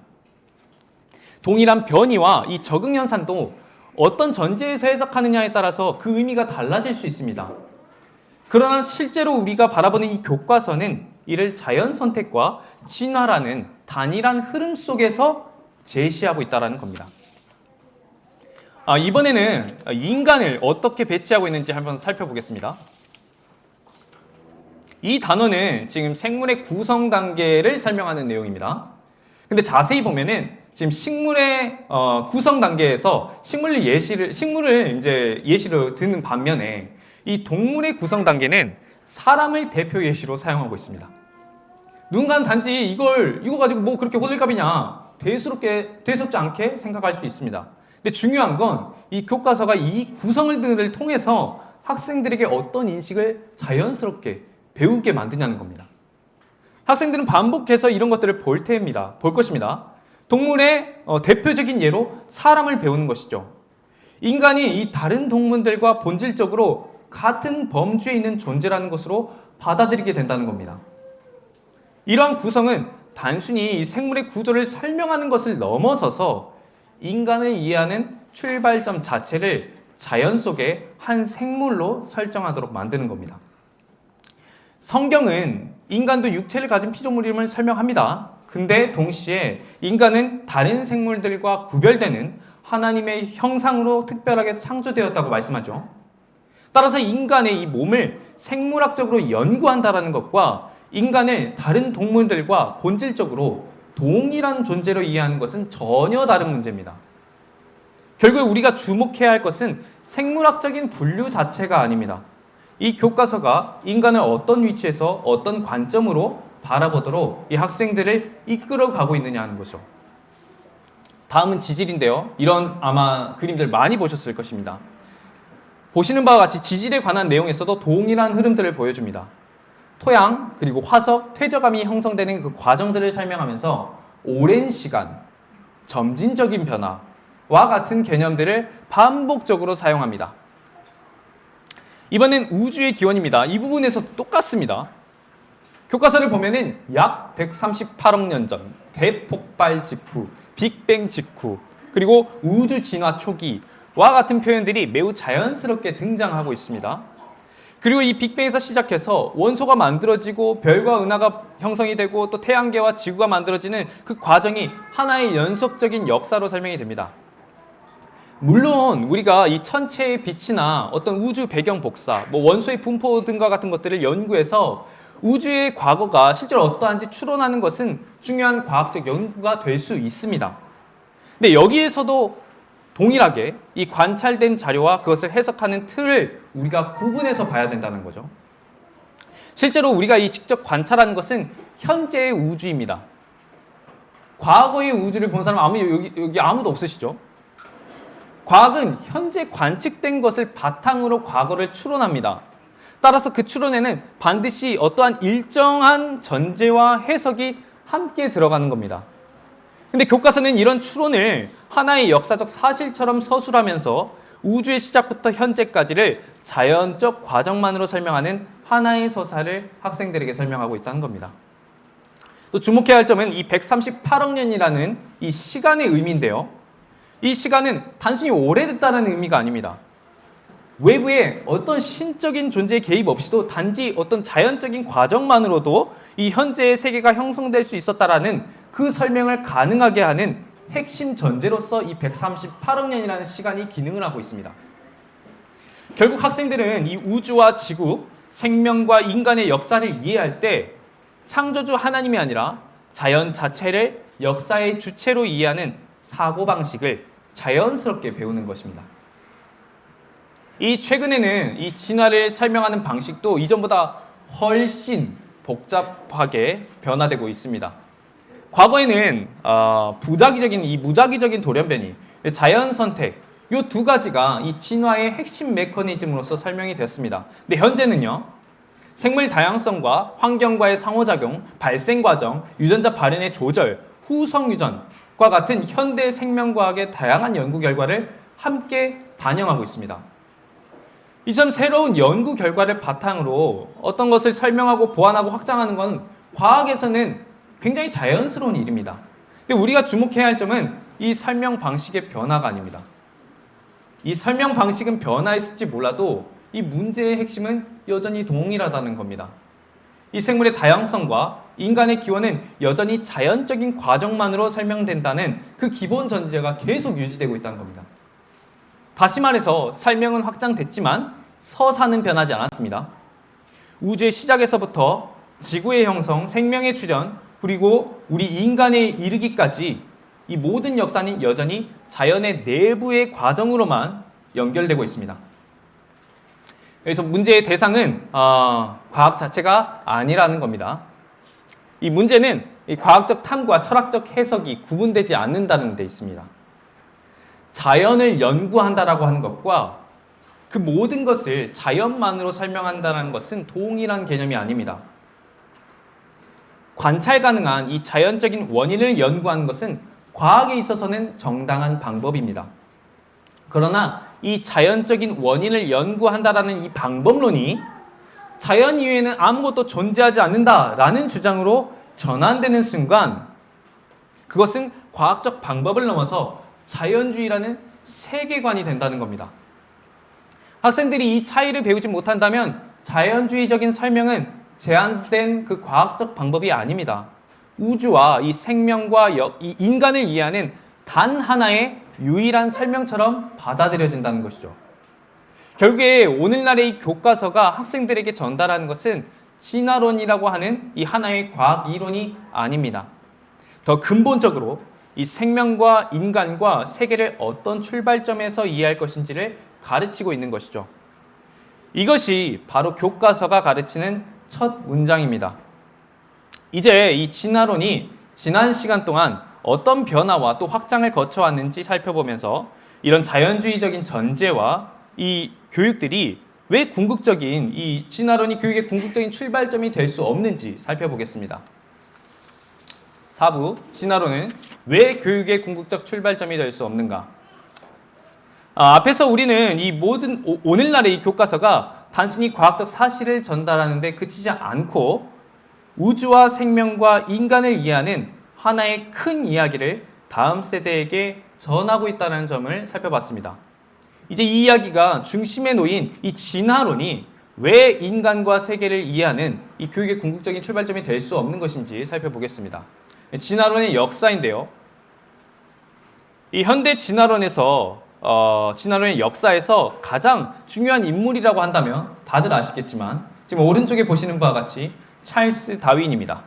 A: 동일한 변이와 이 적응 현상도 어떤 전제에서 해석하느냐에 따라서 그 의미가 달라질 수 있습니다. 그러나 실제로 우리가 바라보는 이 교과서는 이를 자연 선택과 진화라는 단일한 흐름 속에서 제시하고 있다는 겁니다. 이번에는 인간을 어떻게 배치하고 있는지 한번 살펴보겠습니다. 이 단어는 지금 생물의 구성 단계를 설명하는 내용입니다. 근데 자세히 보면은 지금 식물의 구성 단계에서 식물을 이제 예시로 드는 반면에 이 동물의 구성 단계는 사람을 대표 예시로 사용하고 있습니다. 누군가는 단지 이거 가지고 뭐 그렇게 호들갑이냐, 대수롭지 않게 생각할 수 있습니다. 근데 중요한 건 이 교과서가 이 구성들을 통해서 학생들에게 어떤 인식을 자연스럽게 배우게 만드냐는 겁니다. 학생들은 반복해서 이런 것들을 볼 것입니다. 동물의 대표적인 예로 사람을 배우는 것이죠. 인간이 이 다른 동물들과 본질적으로 같은 범주에 있는 존재라는 것으로 받아들이게 된다는 겁니다. 이러한 구성은 단순히 이 생물의 구조를 설명하는 것을 넘어서서 인간을 이해하는 출발점 자체를 자연 속의 한 생물로 설정하도록 만드는 겁니다. 성경은 인간도 육체를 가진 피조물임을 설명합니다. 근데 동시에 인간은 다른 생물들과 구별되는 하나님의 형상으로 특별하게 창조되었다고 말씀하죠. 따라서 인간의 이 몸을 생물학적으로 연구한다는 것과 인간을 다른 동물들과 본질적으로 동일한 존재로 이해하는 것은 전혀 다른 문제입니다. 결국 우리가 주목해야 할 것은 생물학적인 분류 자체가 아닙니다. 이 교과서가 인간을 어떤 위치에서 어떤 관점으로 바라보도록 이 학생들을 이끌어가고 있느냐 하는 거죠. 다음은 지질인데요. 이런 아마 그림들 많이 보셨을 것입니다. 보시는 바와 같이 지질에 관한 내용에서도 동일한 흐름들을 보여줍니다. 토양, 그리고 화석, 퇴적암이 형성되는 그 과정들을 설명하면서 오랜 시간, 점진적인 변화와 같은 개념들을 반복적으로 사용합니다. 이번엔 우주의 기원입니다. 이 부분에서 똑같습니다. 교과서를 보면은 약 138억 년 전, 대폭발 직후, 빅뱅 직후, 그리고 우주 진화 초기와 같은 표현들이 매우 자연스럽게 등장하고 있습니다. 그리고 이 빅뱅에서 시작해서 원소가 만들어지고 별과 은하가 형성이 되고 또 태양계와 지구가 만들어지는 그 과정이 하나의 연속적인 역사로 설명이 됩니다. 물론 우리가 이 천체의 빛이나 어떤 우주 배경 복사, 원소의 분포 등과 같은 것들을 연구해서 우주의 과거가 실제로 어떠한지 추론하는 것은 중요한 과학적 연구가 될 수 있습니다. 근데 여기에서도 동일하게 이 관찰된 자료와 그것을 해석하는 틀을 우리가 구분해서 봐야 된다는 거죠. 실제로 우리가 이 직접 관찰하는 것은 현재의 우주입니다. 과거의 우주를 본 사람 여기 아무도 없으시죠? 과학은 현재 관측된 것을 바탕으로 과거를 추론합니다. 따라서 그 추론에는 반드시 어떠한 일정한 전제와 해석이 함께 들어가는 겁니다. 근데 교과서는 이런 추론을 하나의 역사적 사실처럼 서술하면서 우주의 시작부터 현재까지를 자연적 과정만으로 설명하는 하나의 서사를 학생들에게 설명하고 있다는 겁니다. 또 주목해야 할 점은 이 138억 년이라는 이 시간의 의미인데요. 이 시간은 단순히 오래됐다는 의미가 아닙니다. 외부의 어떤 신적인 존재의 개입 없이도 단지 어떤 자연적인 과정만으로도 이 현재의 세계가 형성될 수 있었다라는 그 설명을 가능하게 하는 핵심 전제로서 이 138억 년이라는 시간이 기능을 하고 있습니다. 결국 학생들은 이 우주와 지구, 생명과 인간의 역사를 이해할 때 창조주 하나님이 아니라 자연 자체를 역사의 주체로 이해하는 사고방식을 자연스럽게 배우는 것입니다. 이 최근에는 이 진화를 설명하는 방식도 이전보다 훨씬 복잡하게 변화되고 있습니다. 과거에는 부작위적인 이 무작위적인 돌연변이, 자연 선택 이 두 가지가 이 진화의 핵심 메커니즘으로서 설명이 되었습니다. 근데 현재는요, 생물 다양성과 환경과의 상호작용, 발생 과정, 유전자 발현의 조절, 후성 유전과 같은 현대 생명과학의 다양한 연구 결과를 함께 반영하고 있습니다. 이처럼 새로운 연구 결과를 바탕으로 어떤 것을 설명하고 보완하고 확장하는 건 과학에서는 굉장히 자연스러운 일입니다. 근데 우리가 주목해야 할 점은 이 설명 방식의 변화가 아닙니다. 이 설명 방식은 변화했을지 몰라도 이 문제의 핵심은 여전히 동일하다는 겁니다. 이 생물의 다양성과 인간의 기원은 여전히 자연적인 과정만으로 설명된다는 그 기본 전제가 계속 유지되고 있다는 겁니다. 다시 말해서 설명은 확장됐지만 서사는 변하지 않았습니다. 우주의 시작에서부터 지구의 형성, 생명의 출현, 그리고 우리 인간에 이르기까지 이 모든 역사는 여전히 자연의 내부의 과정으로만 연결되고 있습니다. 그래서 문제의 대상은 과학 자체가 아니라는 겁니다. 이 문제는 이 과학적 탐구와 철학적 해석이 구분되지 않는다는 데 있습니다. 자연을 연구한다라고 하는 것과 그 모든 것을 자연만으로 설명한다는 것은 동일한 개념이 아닙니다. 관찰 가능한 이 자연적인 원인을 연구하는 것은 과학에 있어서는 정당한 방법입니다. 그러나 이 자연적인 원인을 연구한다라는 이 방법론이 자연 이외에는 아무것도 존재하지 않는다라는 주장으로 전환되는 순간 그것은 과학적 방법을 넘어서 자연주의라는 세계관이 된다는 겁니다. 학생들이 이 차이를 배우지 못한다면 자연주의적인 설명은 제한된 그 과학적 방법이 아닙니다. 우주와 이 생명과 이 인간을 이해하는 단 하나의 유일한 설명처럼 받아들여진다는 것이죠. 결국에 오늘날의 이 교과서가 학생들에게 전달하는 것은 진화론이라고 하는 이 하나의 과학 이론이 아닙니다. 더 근본적으로 이 생명과 인간과 세계를 어떤 출발점에서 이해할 것인지를 가르치고 있는 것이죠. 이것이 바로 교과서가 가르치는 첫 문장입니다. 이제 이 진화론이 지난 시간 동안 어떤 변화와 또 확장을 거쳐왔는지 살펴보면서 이런 자연주의적인 전제와 이 교육들이 왜 궁극적인 이 진화론이 교육의 궁극적인 출발점이 될 수 없는지 살펴보겠습니다. 4부 진화론은 왜 교육의 궁극적 출발점이 될 수 없는가? 앞에서 우리는 이 모든 오늘날의 이 교과서가 단순히 과학적 사실을 전달하는 데 그치지 않고 우주와 생명과 인간을 이해하는 하나의 큰 이야기를 다음 세대에게 전하고 있다는 점을 살펴봤습니다. 이제 이 이야기가 중심에 놓인 이 진화론이 왜 인간과 세계를 이해하는 이 교육의 궁극적인 출발점이 될 수 없는 것인지 살펴보겠습니다. 진화론의 역사인데요. 이 현대 진화론의 역사에서 가장 중요한 인물이라고 한다면 다들 아시겠지만 지금 오른쪽에 보시는 바와 같이 찰스 다윈입니다.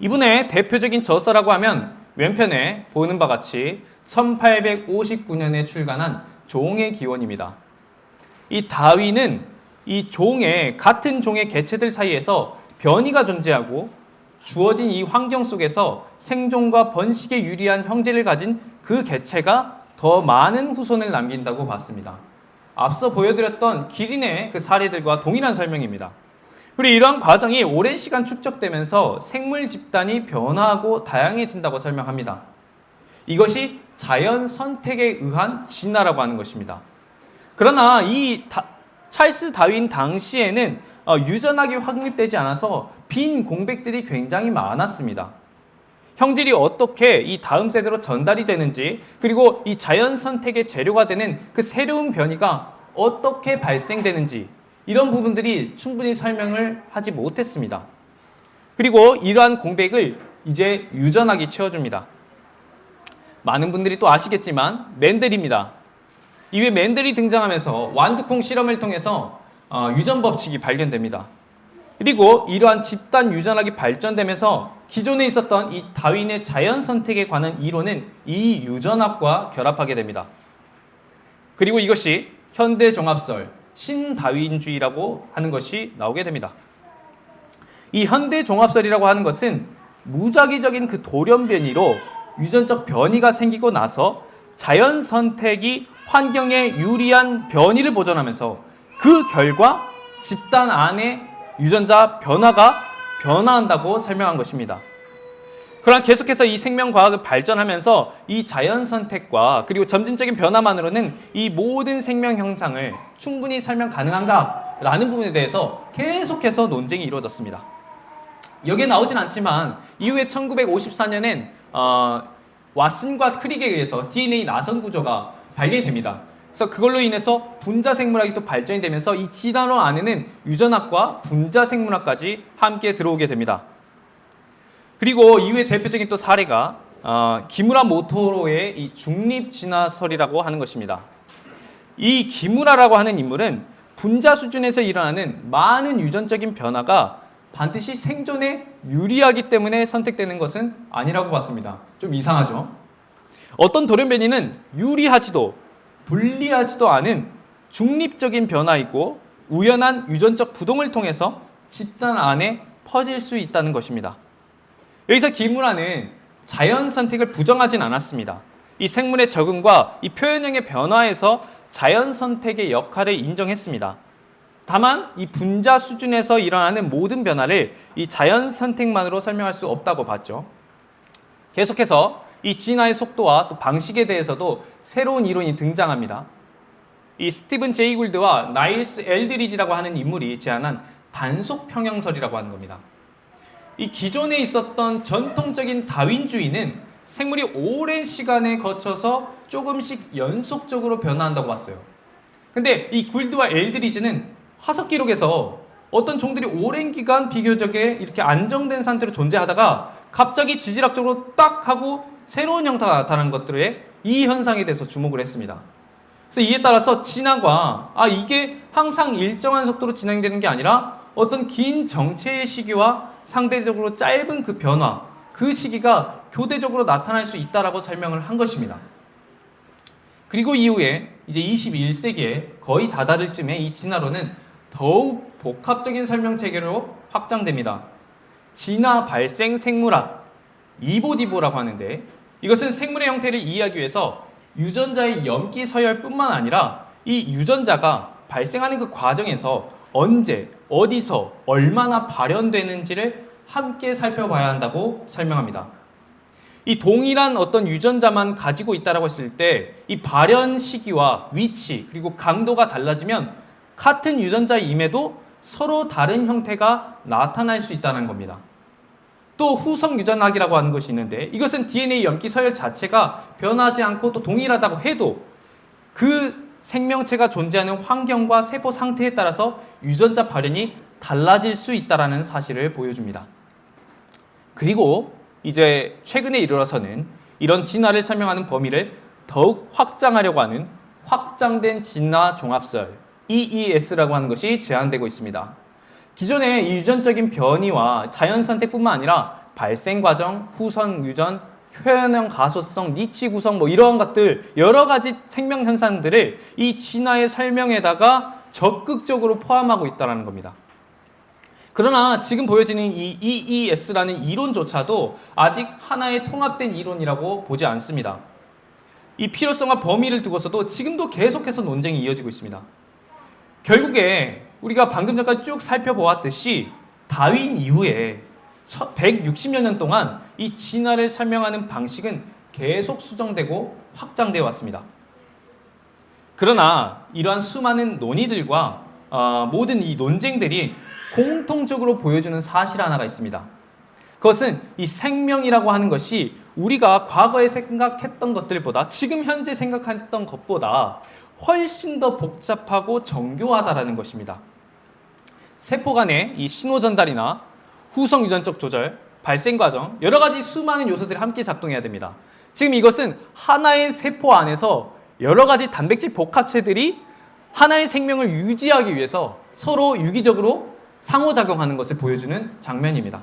A: 이분의 대표적인 저서라고 하면 왼편에 보는 바와 같이 1859년에 출간한 종의 기원입니다. 이 다윈은 이 같은 종의 개체들 사이에서 변이가 존재하고 주어진 이 환경 속에서 생존과 번식에 유리한 형질을 가진 그 개체가 더 많은 후손을 남긴다고 봤습니다. 앞서 보여드렸던 기린의 그 사례들과 동일한 설명입니다. 그리고 이러한 과정이 오랜 시간 축적되면서 생물 집단이 변화하고 다양해진다고 설명합니다. 이것이 자연 선택에 의한 진화라고 하는 것입니다. 그러나 찰스 다윈 당시에는 유전학이 확립되지 않아서 빈 공백들이 굉장히 많았습니다. 형질이 어떻게 이 다음 세대로 전달이 되는지, 그리고 이 자연 선택의 재료가 되는 그 새로운 변이가 어떻게 발생되는지, 이런 부분들이 충분히 설명을 하지 못했습니다. 그리고 이러한 공백을 이제 유전학이 채워줍니다. 많은 분들이 또 아시겠지만 맨델입니다. 이후에 맨델이 등장하면서 완두콩 실험을 통해서 유전 법칙이 발견됩니다. 그리고 이러한 집단 유전학이 발전되면서 기존에 있었던 이 다윈의 자연 선택에 관한 이론은 이 유전학과 결합하게 됩니다. 그리고 이것이 현대 종합설, 신다윈주의라고 하는 것이 나오게 됩니다. 이 현대 종합설이라고 하는 것은 무작위적인 그 돌연변이로 유전적 변이가 생기고 나서 자연 선택이 환경에 유리한 변이를 보존하면서 그 결과 집단 안에 유전자 변화가 변화한다고 설명한 것입니다. 그러나 계속해서 이 생명과학을 발전하면서 이 자연 선택과 그리고 점진적인 변화만으로는 이 모든 생명 형상을 충분히 설명 가능한가라는 부분에 대해서 계속해서 논쟁이 이루어졌습니다. 여기에 나오진 않지만 이후에 1954년엔 왓슨과 크릭에 의해서 DNA 나선 구조가 발견이 됩니다. 그래서 그걸로 인해서 분자 생물학이 또 발전이 되면서 이 진화론 안에는 유전학과 분자 생물학까지 함께 들어오게 됩니다. 그리고 이후에 대표적인 또 사례가 기무라 모토로의 이 중립 진화설이라고 하는 것입니다. 이 기무라라고 하는 인물은 분자 수준에서 일어나는 많은 유전적인 변화가 반드시 생존에 유리하기 때문에 선택되는 것은 아니라고 봤습니다. 좀 이상하죠? 어떤 돌연변이는 유리하지도 불리하지도 않은 중립적인 변화이고 우연한 유전적 부동을 통해서 집단 안에 퍼질 수 있다는 것입니다. 여기서 기무라는 자연 선택을 부정하진 않았습니다. 이 생물의 적응과 이 표현형의 변화에서 자연 선택의 역할을 인정했습니다. 다만 이 분자 수준에서 일어나는 모든 변화를 이 자연 선택만으로 설명할 수 없다고 봤죠. 계속해서 이 진화의 속도와 또 방식에 대해서도 새로운 이론이 등장합니다. 이 스티븐 제이 굴드와 나일스 엘드리지라고 하는 인물이 제안한 단속 평형설이라고 하는 겁니다. 이 기존에 있었던 전통적인 다윈주의는 생물이 오랜 시간에 거쳐서 조금씩 연속적으로 변화한다고 봤어요. 근데 이 굴드와 엘드리지는 화석 기록에서 어떤 종들이 오랜 기간 비교적에 이렇게 안정된 상태로 존재하다가 갑자기 지질학적으로 딱 하고 새로운 형태가 나타난 것들에 이 현상에 대해서 주목을 했습니다. 그래서 이에 따라서 진화가 이게 항상 일정한 속도로 진행되는 게 아니라 어떤 긴 정체의 시기와 상대적으로 짧은 그 변화, 그 시기가 교대적으로 나타날 수 있다라고 설명을 한 것입니다. 그리고 이후에 이제 21세기에 거의 다다를 쯤에 이 진화론은 더욱 복합적인 설명 체계로 확장됩니다. 진화 발생 생물학, 이보디보라고 하는데 이것은 생물의 형태를 이해하기 위해서 유전자의 염기 서열뿐만 아니라 이 유전자가 발생하는 그 과정에서 언제, 어디서, 얼마나 발현되는지를 함께 살펴봐야 한다고 설명합니다. 이 동일한 어떤 유전자만 가지고 있다고 했을 때 이 발현 시기와 위치 그리고 강도가 달라지면 같은 유전자임에도 서로 다른 형태가 나타날 수 있다는 겁니다. 또 후성 유전학이라고 하는 것이 있는데 이것은 DNA 염기 서열 자체가 변하지 않고 또 동일하다고 해도 그 생명체가 존재하는 환경과 세포 상태에 따라서 유전자 발현이 달라질 수 있다는 사실을 보여줍니다. 그리고 이제 최근에 이르러서는 이런 진화를 설명하는 범위를 더욱 확장하려고 하는 확장된 진화 종합설 EES라고 하는 것이 제안되고 있습니다. 기존의 이 유전적인 변이와 자연 선택뿐만 아니라 발생 과정, 후선 유전, 표현형 가소성, 니치 구성 이러한 것들 여러 가지 생명 현상들을 이 진화의 설명에다가 적극적으로 포함하고 있다는 겁니다. 그러나 지금 보여지는 이 EES라는 이론조차도 아직 하나의 통합된 이론이라고 보지 않습니다. 이 필요성과 범위를 두고서도 지금도 계속해서 논쟁이 이어지고 있습니다. 결국에 우리가 방금 전까지 쭉 살펴보았듯이 다윈 이후에 160여 년 동안 이 진화를 설명하는 방식은 계속 수정되고 확장되어 왔습니다. 그러나 이러한 수많은 논의들과 모든 이 논쟁들이 공통적으로 보여주는 사실 하나가 있습니다. 그것은 이 생명이라고 하는 것이 우리가 과거에 생각했던 것들보다 지금 현재 생각했던 것보다 훨씬 더 복잡하고 정교하다라는 것입니다. 세포 간의 이 신호 전달이나 후성 유전적 조절, 발생 과정, 여러 가지 수많은 요소들이 함께 작동해야 됩니다. 지금 이것은 하나의 세포 안에서 여러 가지 단백질 복합체들이 하나의 생명을 유지하기 위해서 서로 유기적으로 상호작용하는 것을 보여주는 장면입니다.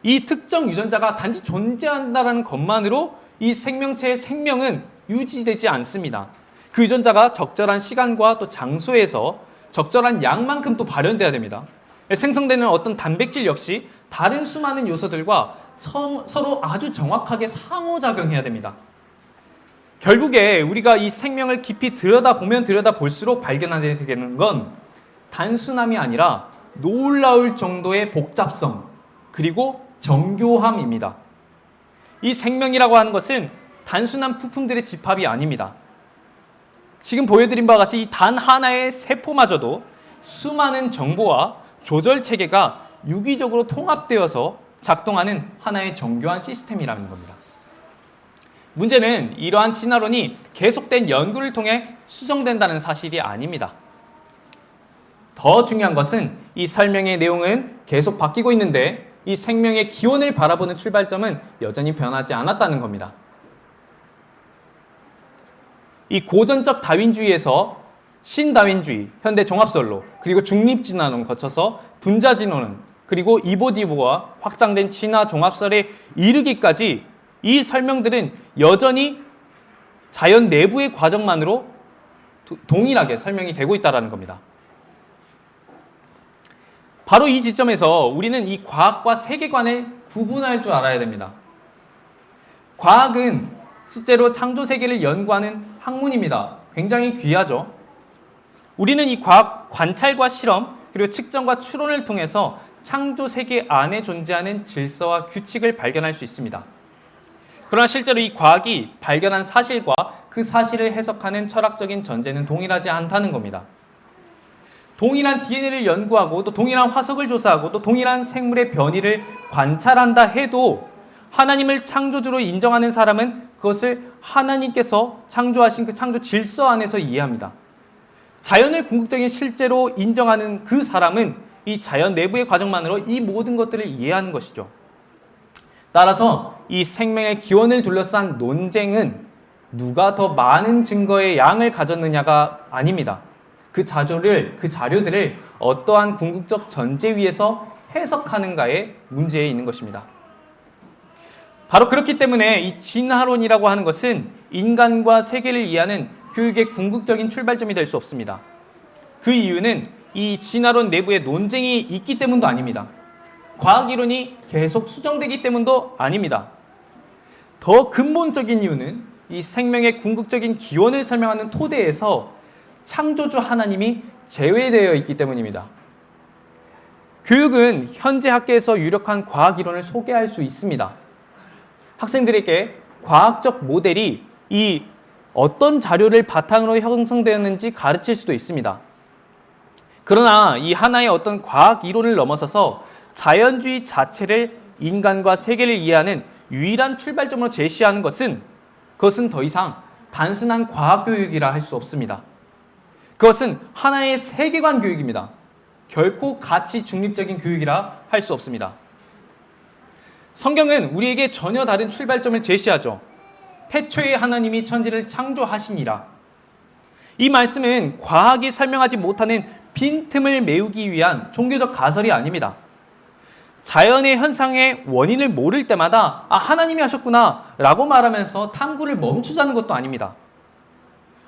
A: 이 특정 유전자가 단지 존재한다는 것만으로 이 생명체의 생명은 유지되지 않습니다. 그 유전자가 적절한 시간과 또 장소에서 적절한 양만큼 또 발현돼야 됩니다. 생성되는 어떤 단백질 역시 다른 수많은 요소들과 서로 아주 정확하게 상호작용해야 됩니다. 결국에 우리가 이 생명을 깊이 들여다보면 들여다볼수록 발견하게 되는 건 단순함이 아니라 놀라울 정도의 복잡성 그리고 정교함입니다. 이 생명이라고 하는 것은 단순한 부품들의 집합이 아닙니다. 지금 보여드린 바와 같이 단 하나의 세포마저도 수많은 정보와 조절 체계가 유기적으로 통합되어서 작동하는 하나의 정교한 시스템이라는 겁니다. 문제는 이러한 진화론이 계속된 연구를 통해 수정된다는 사실이 아닙니다. 더 중요한 것은 이 설명의 내용은 계속 바뀌고 있는데 이 생명의 기원을 바라보는 출발점은 여전히 변하지 않았다는 겁니다. 이 고전적 다윈주의에서 신다윈주의, 현대 종합설로, 그리고 중립진화론을 거쳐서 분자진화론, 그리고 이보디보와 확장된 진화 종합설에 이르기까지 이 설명들은 여전히 자연 내부의 과정만으로 동일하게 설명이 되고 있다는 겁니다. 바로 이 지점에서 우리는 이 과학과 세계관을 구분할 줄 알아야 됩니다. 과학은 실제로 창조 세계를 연구하는 학문입니다. 굉장히 귀하죠. 우리는 이 과학 관찰과 실험, 그리고 측정과 추론을 통해서 창조 세계 안에 존재하는 질서와 규칙을 발견할 수 있습니다. 그러나 실제로 이 과학이 발견한 사실과 그 사실을 해석하는 철학적인 전제는 동일하지 않다는 겁니다. 동일한 DNA를 연구하고 또 동일한 화석을 조사하고 또 동일한 생물의 변이를 관찰한다 해도 하나님을 창조주로 인정하는 사람은 그것을 하나님께서 창조하신 그 창조 질서 안에서 이해합니다. 자연을 궁극적인 실제로 인정하는 그 사람은 이 자연 내부의 과정만으로 이 모든 것들을 이해하는 것이죠. 따라서 이 생명의 기원을 둘러싼 논쟁은 누가 더 많은 증거의 양을 가졌느냐가 아닙니다. 그 자료들을 어떠한 궁극적 전제 위에서 해석하는가의 문제에 있는 것입니다. 바로 그렇기 때문에 이 진화론이라고 하는 것은 인간과 세계를 이해하는 교육의 궁극적인 출발점이 될 수 없습니다. 그 이유는 이 진화론 내부에 논쟁이 있기 때문도 아닙니다. 과학이론이 계속 수정되기 때문도 아닙니다. 더 근본적인 이유는 이 생명의 궁극적인 기원을 설명하는 토대에서 창조주 하나님이 제외되어 있기 때문입니다. 교육은 현재 학계에서 유력한 과학이론을 소개할 수 있습니다. 학생들에게 과학적 모델이 이 어떤 자료를 바탕으로 형성되었는지 가르칠 수도 있습니다. 그러나 이 하나의 어떤 과학 이론을 넘어서서 자연주의 자체를 인간과 세계를 이해하는 유일한 출발점으로 제시하는 그것은 더 이상 단순한 과학 교육이라 할 수 없습니다. 그것은 하나의 세계관 교육입니다. 결코 가치 중립적인 교육이라 할 수 없습니다. 성경은 우리에게 전혀 다른 출발점을 제시하죠. 태초에 하나님이 천지를 창조하시니라. 이 말씀은 과학이 설명하지 못하는 빈틈을 메우기 위한 종교적 가설이 아닙니다. 자연의 현상의 원인을 모를 때마다 하나님이 하셨구나 라고 말하면서 탐구를 멈추자는 것도 아닙니다.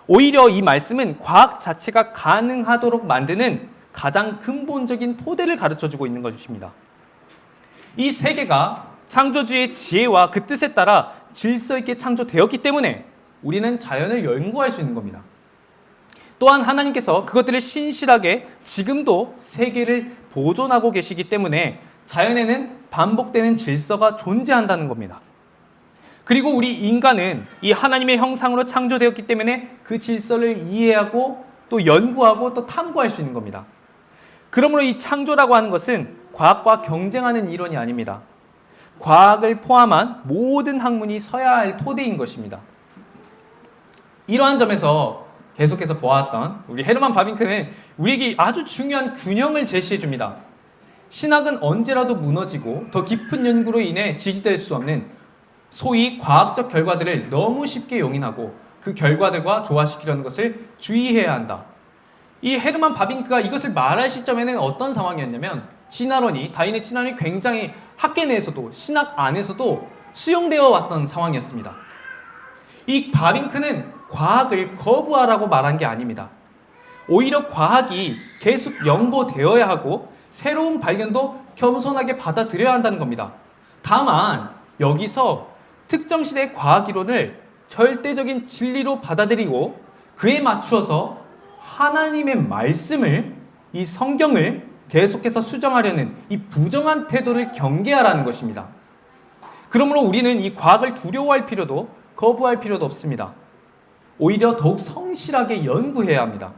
A: 오히려 이 말씀은 과학 자체가 가능하도록 만드는 가장 근본적인 토대를 가르쳐주고 있는 것입니다. 이 세계가 창조주의 지혜와 그 뜻에 따라 질서 있게 창조되었기 때문에 우리는 자연을 연구할 수 있는 겁니다. 또한 하나님께서 그것들을 신실하게 지금도 세계를 보존하고 계시기 때문에 자연에는 반복되는 질서가 존재한다는 겁니다. 그리고 우리 인간은 이 하나님의 형상으로 창조되었기 때문에 그 질서를 이해하고 또 연구하고 또 탐구할 수 있는 겁니다. 그러므로 이 창조라고 하는 것은 과학과 경쟁하는 이론이 아닙니다. 과학을 포함한 모든 학문이 서야 할 토대인 것입니다. 이러한 점에서 계속해서 보았던 우리 헤르만 바빙크는 우리에게 아주 중요한 균형을 제시해 줍니다. 신학은 언제라도 무너지고 더 깊은 연구로 인해 지지될 수 없는 소위 과학적 결과들을 너무 쉽게 용인하고 그 결과들과 조화시키려는 것을 주의해야 한다. 이 헤르만 바빙크가 이것을 말할 시점에는 어떤 상황이었냐면 다윈의 진화론이 굉장히 학계 내에서도 신학 안에서도 수용되어 왔던 상황이었습니다. 이 바빙크는 과학을 거부하라고 말한 게 아닙니다. 오히려 과학이 계속 연구되어야 하고 새로운 발견도 겸손하게 받아들여야 한다는 겁니다. 다만 여기서 특정 시대의 과학 이론을 절대적인 진리로 받아들이고 그에 맞추어서 하나님의 말씀을, 이 성경을 계속해서 수정하려는 이 부정한 태도를 경계하라는 것입니다. 그러므로 우리는 이 과학을 두려워할 필요도 거부할 필요도 없습니다. 오히려 더욱 성실하게 연구해야 합니다.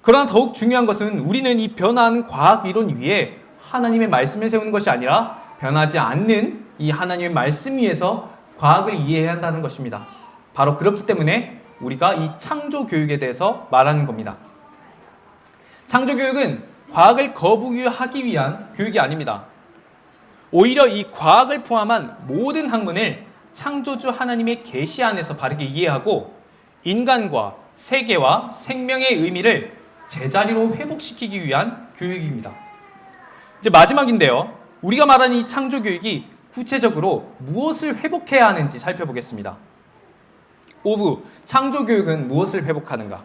A: 그러나 더욱 중요한 것은 우리는 이 변화하는 과학 이론 위에 하나님의 말씀을 세우는 것이 아니라 변하지 않는 이 하나님의 말씀 위에서 과학을 이해해야 한다는 것입니다. 바로 그렇기 때문에 우리가 이 창조교육에 대해서 말하는 겁니다. 창조교육은 과학을 거부하기 위한 교육이 아닙니다. 오히려 이 과학을 포함한 모든 학문을 창조주 하나님의 계시 안에서 바르게 이해하고 인간과 세계와 생명의 의미를 제자리로 회복시키기 위한 교육입니다. 이제 마지막인데요. 우리가 말하는 이 창조교육이 구체적으로 무엇을 회복해야 하는지 살펴보겠습니다. 5부, 창조교육은 무엇을 회복하는가?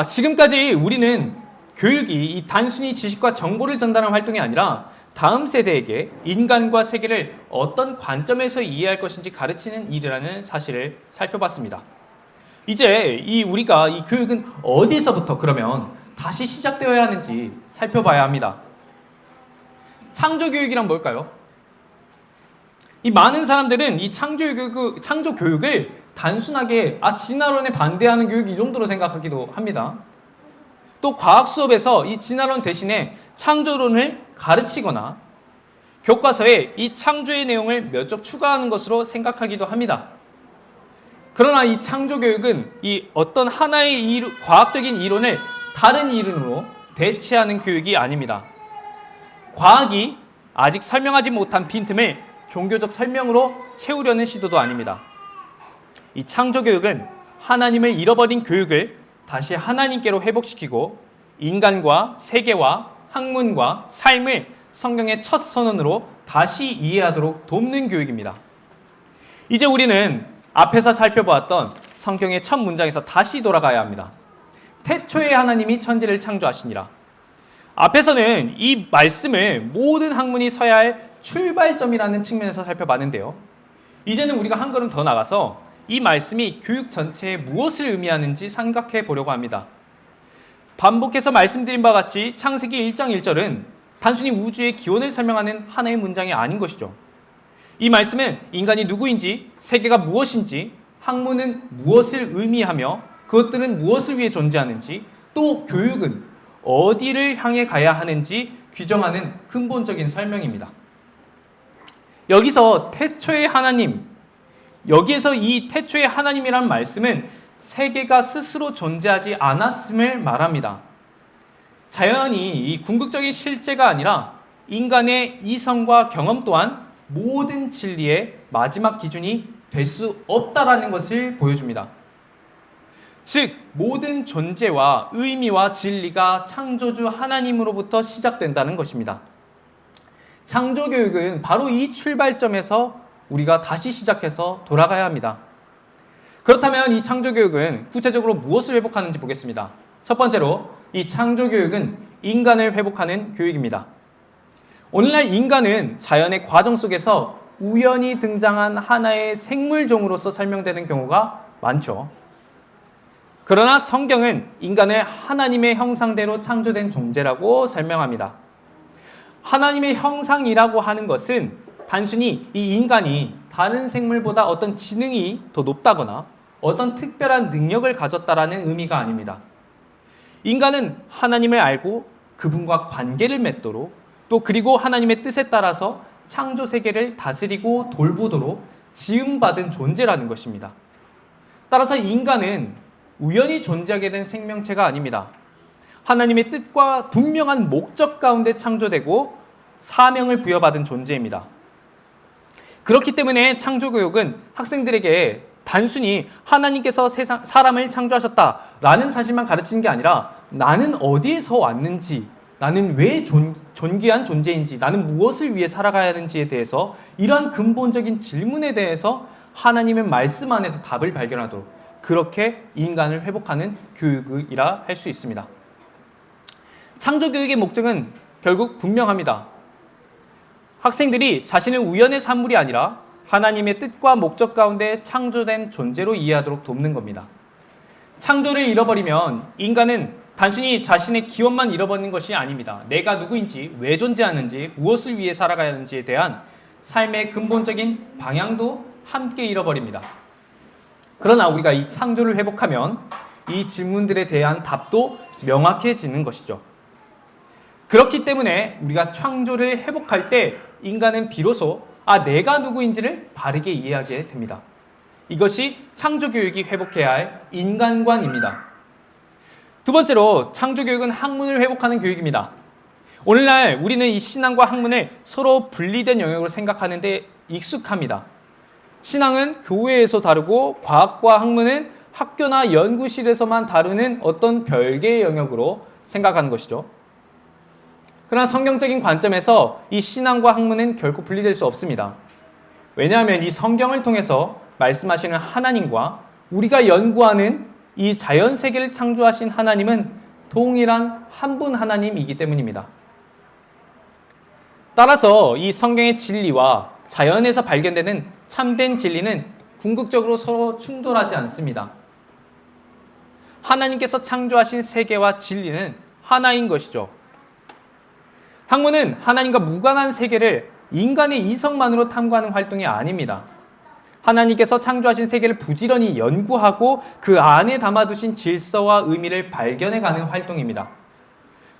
A: 지금까지 우리는 교육이 이 단순히 지식과 정보를 전달하는 활동이 아니라 다음 세대에게 인간과 세계를 어떤 관점에서 이해할 것인지 가르치는 일이라는 사실을 살펴봤습니다. 이제 우리가 이 교육은 어디서부터 그러면 다시 시작되어야 하는지 살펴봐야 합니다. 창조교육이란 뭘까요? 이 많은 사람들은 이 창조교육을 단순하게 진화론에 반대하는 교육 이 정도로 생각하기도 합니다. 또 과학 수업에서 이 진화론 대신에 창조론을 가르치거나 교과서에 이 창조의 내용을 몇 쪽 추가하는 것으로 생각하기도 합니다. 그러나 이 창조교육은 이 어떤 하나의 과학적인 이론을 다른 이론으로 대체하는 교육이 아닙니다. 과학이 아직 설명하지 못한 빈틈을 종교적 설명으로 채우려는 시도도 아닙니다. 이 창조교육은 하나님을 잃어버린 교육을 다시 하나님께로 회복시키고 인간과 세계와 학문과 삶을 성경의 첫 선언으로 다시 이해하도록 돕는 교육입니다. 이제 우리는 앞에서 살펴보았던 성경의 첫 문장에서 다시 돌아가야 합니다. 태초에 하나님이 천지를 창조하시니라. 앞에서는 이 말씀을 모든 학문이 서야 할 출발점이라는 측면에서 살펴봤는데요. 이제는 우리가 한 걸음 더 나가서 이 말씀이 교육 전체에 무엇을 의미하는지 생각해 보려고 합니다. 반복해서 말씀드린 바와 같이 창세기 1장 1절은 단순히 우주의 기원을 설명하는 하나의 문장이 아닌 것이죠. 이 말씀은 인간이 누구인지, 세계가 무엇인지, 학문은 무엇을 의미하며 그것들은 무엇을 위해 존재하는지, 또 교육은 어디를 향해 가야 하는지 규정하는 근본적인 설명입니다. 여기서 태초의 하나님, 여기에서 이 태초의 하나님이라는 말씀은 세계가 스스로 존재하지 않았음을 말합니다. 자연이 이 궁극적인 실제가 아니라 인간의 이성과 경험 또한 모든 진리의 마지막 기준이 될 수 없다라는 것을 보여줍니다. 즉, 모든 존재와 의미와 진리가 창조주 하나님으로부터 시작된다는 것입니다. 창조교육은 바로 이 출발점에서 우리가 다시 시작해서 돌아가야 합니다. 그렇다면 이 창조교육은 구체적으로 무엇을 회복하는지 보겠습니다. 첫 번째로 이 창조교육은 인간을 회복하는 교육입니다. 오늘날 인간은 자연의 과정 속에서 우연히 등장한 하나의 생물종으로서 설명되는 경우가 많죠. 그러나 성경은 인간을 하나님의 형상대로 창조된 존재라고 설명합니다. 하나님의 형상이라고 하는 것은 단순히 이 인간이 다른 생물보다 어떤 지능이 더 높다거나 어떤 특별한 능력을 가졌다라는 의미가 아닙니다. 인간은 하나님을 알고 그분과 관계를 맺도록 또 그리고 하나님의 뜻에 따라서 창조 세계를 다스리고 돌보도록 지음받은 존재라는 것입니다. 따라서 인간은 우연히 존재하게 된 생명체가 아닙니다. 하나님의 뜻과 분명한 목적 가운데 창조되고 사명을 부여받은 존재입니다. 그렇기 때문에 창조교육은 학생들에게 단순히 하나님께서 사람을 창조하셨다라는 사실만 가르치는 게 아니라 나는 어디에서 왔는지, 나는 왜 존귀한 존재인지, 나는 무엇을 위해 살아가야 하는지에 대해서 이러한 근본적인 질문에 대해서 하나님의 말씀 안에서 답을 발견하도록 그렇게 인간을 회복하는 교육이라 할 수 있습니다. 창조교육의 목적은 결국 분명합니다. 학생들이 자신을 우연의 산물이 아니라 하나님의 뜻과 목적 가운데 창조된 존재로 이해하도록 돕는 겁니다. 창조를 잃어버리면 인간은 단순히 자신의 기원만 잃어버리는 것이 아닙니다. 내가 누구인지, 왜 존재하는지, 무엇을 위해 살아가야 하는지에 대한 삶의 근본적인 방향도 함께 잃어버립니다. 그러나 우리가 이 창조를 회복하면 이 질문들에 대한 답도 명확해지는 것이죠. 그렇기 때문에 우리가 창조를 회복할 때 인간은 비로소 내가 누구인지를 바르게 이해하게 됩니다. 이것이 창조교육이 회복해야 할 인간관입니다. 두 번째로 창조교육은 학문을 회복하는 교육입니다. 오늘날 우리는 이 신앙과 학문을 서로 분리된 영역으로 생각하는 데 익숙합니다. 신앙은 교회에서 다루고 과학과 학문은 학교나 연구실에서만 다루는 어떤 별개의 영역으로 생각하는 것이죠. 그러나 성경적인 관점에서 이 신앙과 학문은 결코 분리될 수 없습니다. 왜냐하면 이 성경을 통해서 말씀하시는 하나님과 우리가 연구하는 이 자연 세계를 창조하신 하나님은 동일한 한 분 하나님이기 때문입니다. 따라서 이 성경의 진리와 자연에서 발견되는 참된 진리는 궁극적으로 서로 충돌하지 않습니다. 하나님께서 창조하신 세계와 진리는 하나인 것이죠. 학문은 하나님과 무관한 세계를 인간의 이성만으로 탐구하는 활동이 아닙니다. 하나님께서 창조하신 세계를 부지런히 연구하고 그 안에 담아두신 질서와 의미를 발견해가는 활동입니다.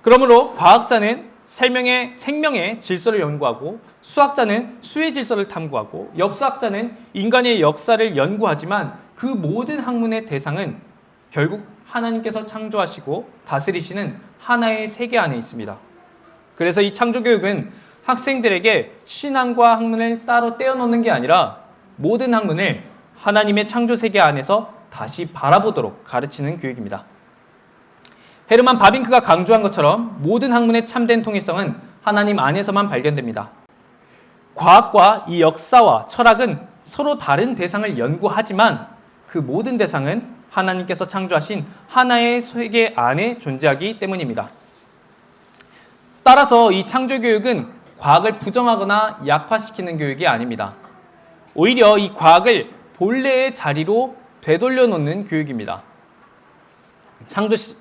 A: 그러므로 과학자는 생명의 질서를 연구하고 수학자는 수의 질서를 탐구하고 역사학자는 인간의 역사를 연구하지만 그 모든 학문의 대상은 결국 하나님께서 창조하시고 다스리시는 하나의 세계 안에 있습니다. 그래서 이 창조교육은 학생들에게 신앙과 학문을 따로 떼어놓는 게 아니라 모든 학문을 하나님의 창조세계 안에서 다시 바라보도록 가르치는 교육입니다. 헤르만 바빙크가 강조한 것처럼 모든 학문의 참된 통일성은 하나님 안에서만 발견됩니다. 과학과 이 역사와 철학은 서로 다른 대상을 연구하지만 그 모든 대상은 하나님께서 창조하신 하나의 세계 안에 존재하기 때문입니다. 따라서 이 창조교육은 과학을 부정하거나 약화시키는 교육이 아닙니다. 오히려 이 과학을 본래의 자리로 되돌려 놓는 교육입니다.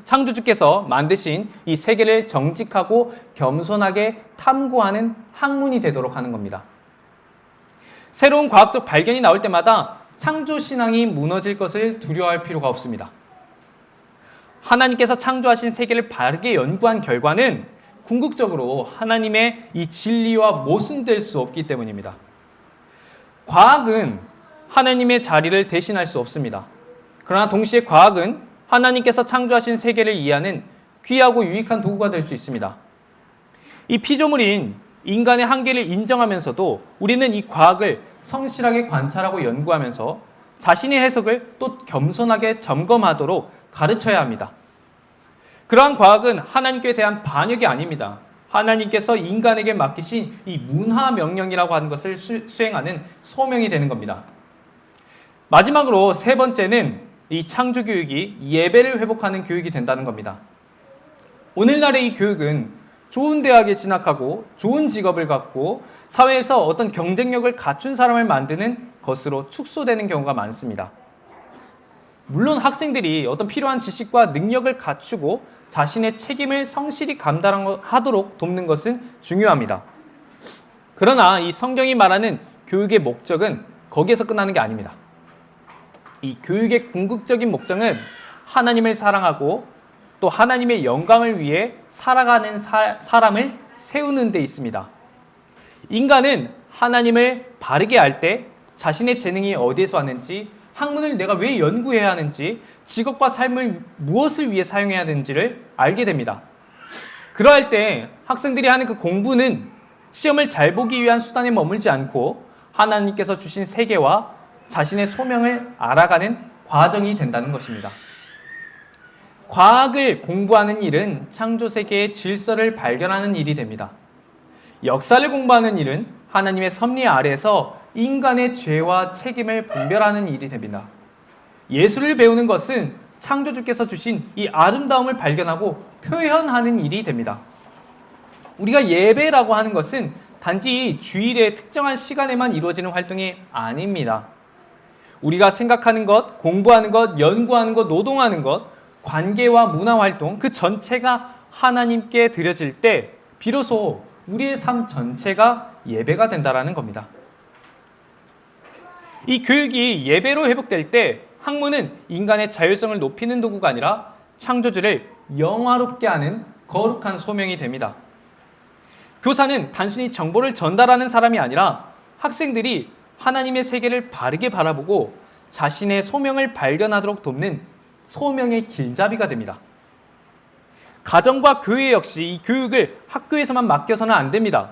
A: 창조주께서 만드신 이 세계를 정직하고 겸손하게 탐구하는 학문이 되도록 하는 겁니다. 새로운 과학적 발견이 나올 때마다 창조신앙이 무너질 것을 두려워할 필요가 없습니다. 하나님께서 창조하신 세계를 바르게 연구한 결과는 궁극적으로 하나님의 이 진리와 모순될 수 없기 때문입니다. 과학은 하나님의 자리를 대신할 수 없습니다. 그러나 동시에 과학은 하나님께서 창조하신 세계를 이해하는 귀하고 유익한 도구가 될 수 있습니다. 이 피조물인 인간의 한계를 인정하면서도 우리는 이 과학을 성실하게 관찰하고 연구하면서 자신의 해석을 또 겸손하게 점검하도록 가르쳐야 합니다. 그러한 과학은 하나님께 대한 반역이 아닙니다. 하나님께서 인간에게 맡기신 이 문화 명령이라고 하는 것을 수행하는 소명이 되는 겁니다. 마지막으로 세 번째는 이 창조 교육이 예배를 회복하는 교육이 된다는 겁니다. 오늘날의 이 교육은 좋은 대학에 진학하고 좋은 직업을 갖고 사회에서 어떤 경쟁력을 갖춘 사람을 만드는 것으로 축소되는 경우가 많습니다. 물론 학생들이 어떤 필요한 지식과 능력을 갖추고 자신의 책임을 성실히 감당하도록 돕는 것은 중요합니다. 그러나 이 성경이 말하는 교육의 목적은 거기에서 끝나는 게 아닙니다. 이 교육의 궁극적인 목적은 하나님을 사랑하고 또 하나님의 영광을 위해 살아가는 사람을 세우는 데 있습니다. 인간은 하나님을 바르게 알 때 자신의 재능이 어디에서 왔는지, 학문을 내가 왜 연구해야 하는지, 직업과 삶을 무엇을 위해 사용해야 되는지를 알게 됩니다. 그러할 때 학생들이 하는 그 공부는 시험을 잘 보기 위한 수단에 머물지 않고 하나님께서 주신 세계와 자신의 소명을 알아가는 과정이 된다는 것입니다. 과학을 공부하는 일은 창조 세계의 질서를 발견하는 일이 됩니다. 역사를 공부하는 일은 하나님의 섭리 아래에서 인간의 죄와 책임을 분별하는 일이 됩니다. 예술을 배우는 것은 창조주께서 주신 이 아름다움을 발견하고 표현하는 일이 됩니다. 우리가 예배라고 하는 것은 단지 주일의 특정한 시간에만 이루어지는 활동이 아닙니다. 우리가 생각하는 것, 공부하는 것, 연구하는 것, 노동하는 것, 관계와 문화활동 그 전체가 하나님께 드려질 때 비로소 우리의 삶 전체가 예배가 된다는 겁니다. 이 교육이 예배로 회복될 때 학문은 인간의 자율성을 높이는 도구가 아니라 창조주를 영화롭게 하는 거룩한 소명이 됩니다. 교사는 단순히 정보를 전달하는 사람이 아니라 학생들이 하나님의 세계를 바르게 바라보고 자신의 소명을 발견하도록 돕는 소명의 길잡이가 됩니다. 가정과 교회 역시 이 교육을 학교에서만 맡겨서는 안 됩니다.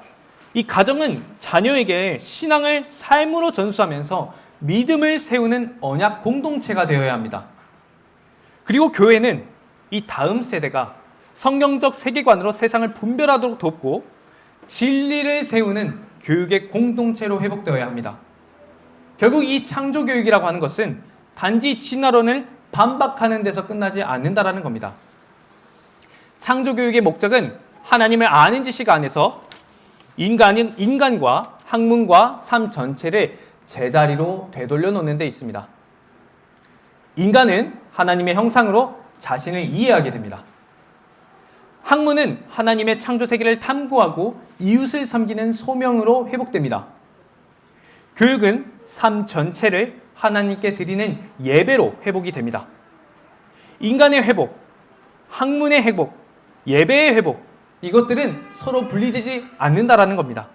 A: 이 가정은 자녀에게 신앙을 삶으로 전수하면서 믿음을 세우는 언약 공동체가 되어야 합니다. 그리고 교회는 이 다음 세대가 성경적 세계관으로 세상을 분별하도록 돕고 진리를 세우는 교육의 공동체로 회복되어야 합니다. 결국 이 창조교육이라고 하는 것은 단지 진화론을 반박하는 데서 끝나지 않는다는 겁니다. 창조교육의 목적은 하나님을 아는 지식 안에서 인간과 학문과 삶 전체를 제자리로 되돌려 놓는 데 있습니다. 인간은 하나님의 형상으로 자신을 이해하게 됩니다. 학문은 하나님의 창조 세계를 탐구하고 이웃을 섬기는 소명으로 회복됩니다. 교육은 삶 전체를 하나님께 드리는 예배로 회복이 됩니다. 인간의 회복, 학문의 회복, 예배의 회복, 이것들은 서로 분리되지 않는다라는 겁니다.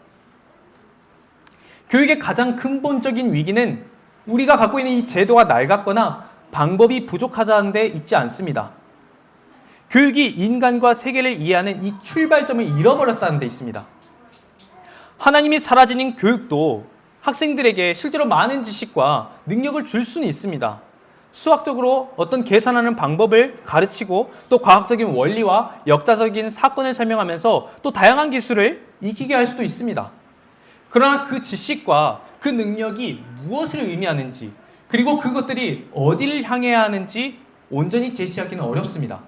A: 교육의 가장 근본적인 위기는 우리가 갖고 있는 이 제도가 낡았거나 방법이 부족하다는 데 있지 않습니다. 교육이 인간과 세계를 이해하는 이 출발점을 잃어버렸다는 데 있습니다. 하나님이 사라지는 교육도 학생들에게 실제로 많은 지식과 능력을 줄 수는 있습니다. 수학적으로 어떤 계산하는 방법을 가르치고 또 과학적인 원리와 역사적인 사건을 설명하면서 또 다양한 기술을 익히게 할 수도 있습니다. 그러나 그 지식과 그 능력이 무엇을 의미하는지 그리고 그것들이 어디를 향해야 하는지 온전히 제시하기는 어렵습니다.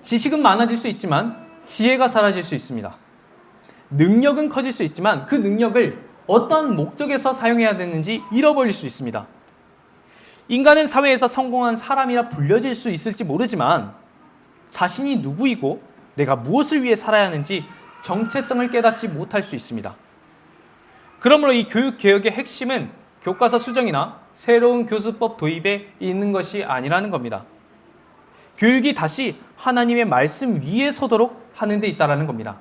A: 지식은 많아질 수 있지만 지혜가 사라질 수 있습니다. 능력은 커질 수 있지만 그 능력을 어떤 목적에서 사용해야 되는지 잃어버릴 수 있습니다. 인간은 사회에서 성공한 사람이라 불려질 수 있을지 모르지만 자신이 누구이고 내가 무엇을 위해 살아야 하는지 정체성을 깨닫지 못할 수 있습니다. 그러므로 이 교육개혁의 핵심은 교과서 수정이나 새로운 교수법 도입에 있는 것이 아니라는 겁니다. 교육이 다시 하나님의 말씀 위에 서도록 하는 데 있다는 겁니다.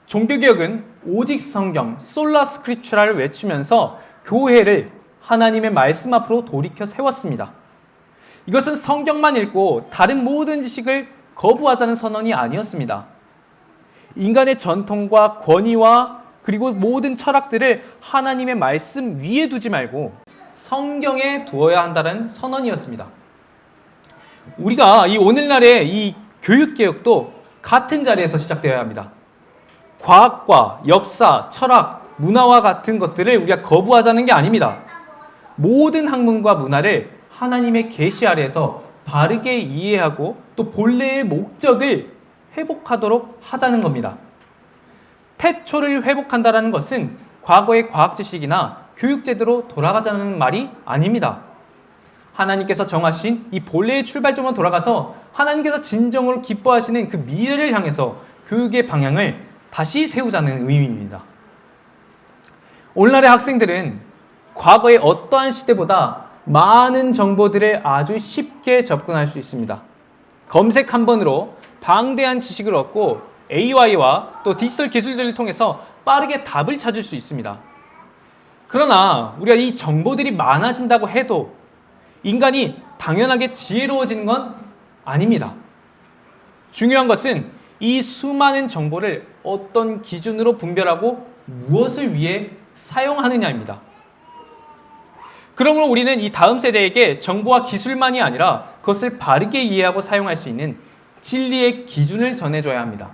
A: 종교개혁은 오직 성경, 솔라 스크립추라를 외치면서 교회를 하나님의 말씀 앞으로 돌이켜 세웠습니다. 이것은 성경만 읽고 다른 모든 지식을 거부하자는 선언이 아니었습니다. 인간의 전통과 권위와 그리고 모든 철학들을 하나님의 말씀 위에 두지 말고 성경에 두어야 한다는 선언이었습니다. 우리가 이 오늘날의 이 교육개혁도 같은 자리에서 시작되어야 합니다. 과학과 역사, 철학, 문화와 같은 것들을 우리가 거부하자는 게 아닙니다. 모든 학문과 문화를 하나님의 계시 아래에서 바르게 이해하고 또 본래의 목적을 회복하도록 하자는 겁니다. 태초를 회복한다는 것은 과거의 과학 지식이나 교육 제도로 돌아가자는 말이 아닙니다. 하나님께서 정하신 이 본래의 출발점으로 돌아가서 하나님께서 진정으로 기뻐하시는 그 미래를 향해서 교육의 방향을 다시 세우자는 의미입니다. 오늘날의 학생들은 과거의 어떠한 시대보다 많은 정보들에 아주 쉽게 접근할 수 있습니다. 검색 한 번으로 방대한 지식을 얻고 AI와 또 디지털 기술들을 통해서 빠르게 답을 찾을 수 있습니다. 그러나 우리가 이 정보들이 많아진다고 해도 인간이 당연하게 지혜로워지는 건 아닙니다. 중요한 것은 이 수많은 정보를 어떤 기준으로 분별하고 무엇을 위해 사용하느냐입니다. 그러므로 우리는 이 다음 세대에게 정보와 기술만이 아니라 그것을 바르게 이해하고 사용할 수 있는 진리의 기준을 전해줘야 합니다.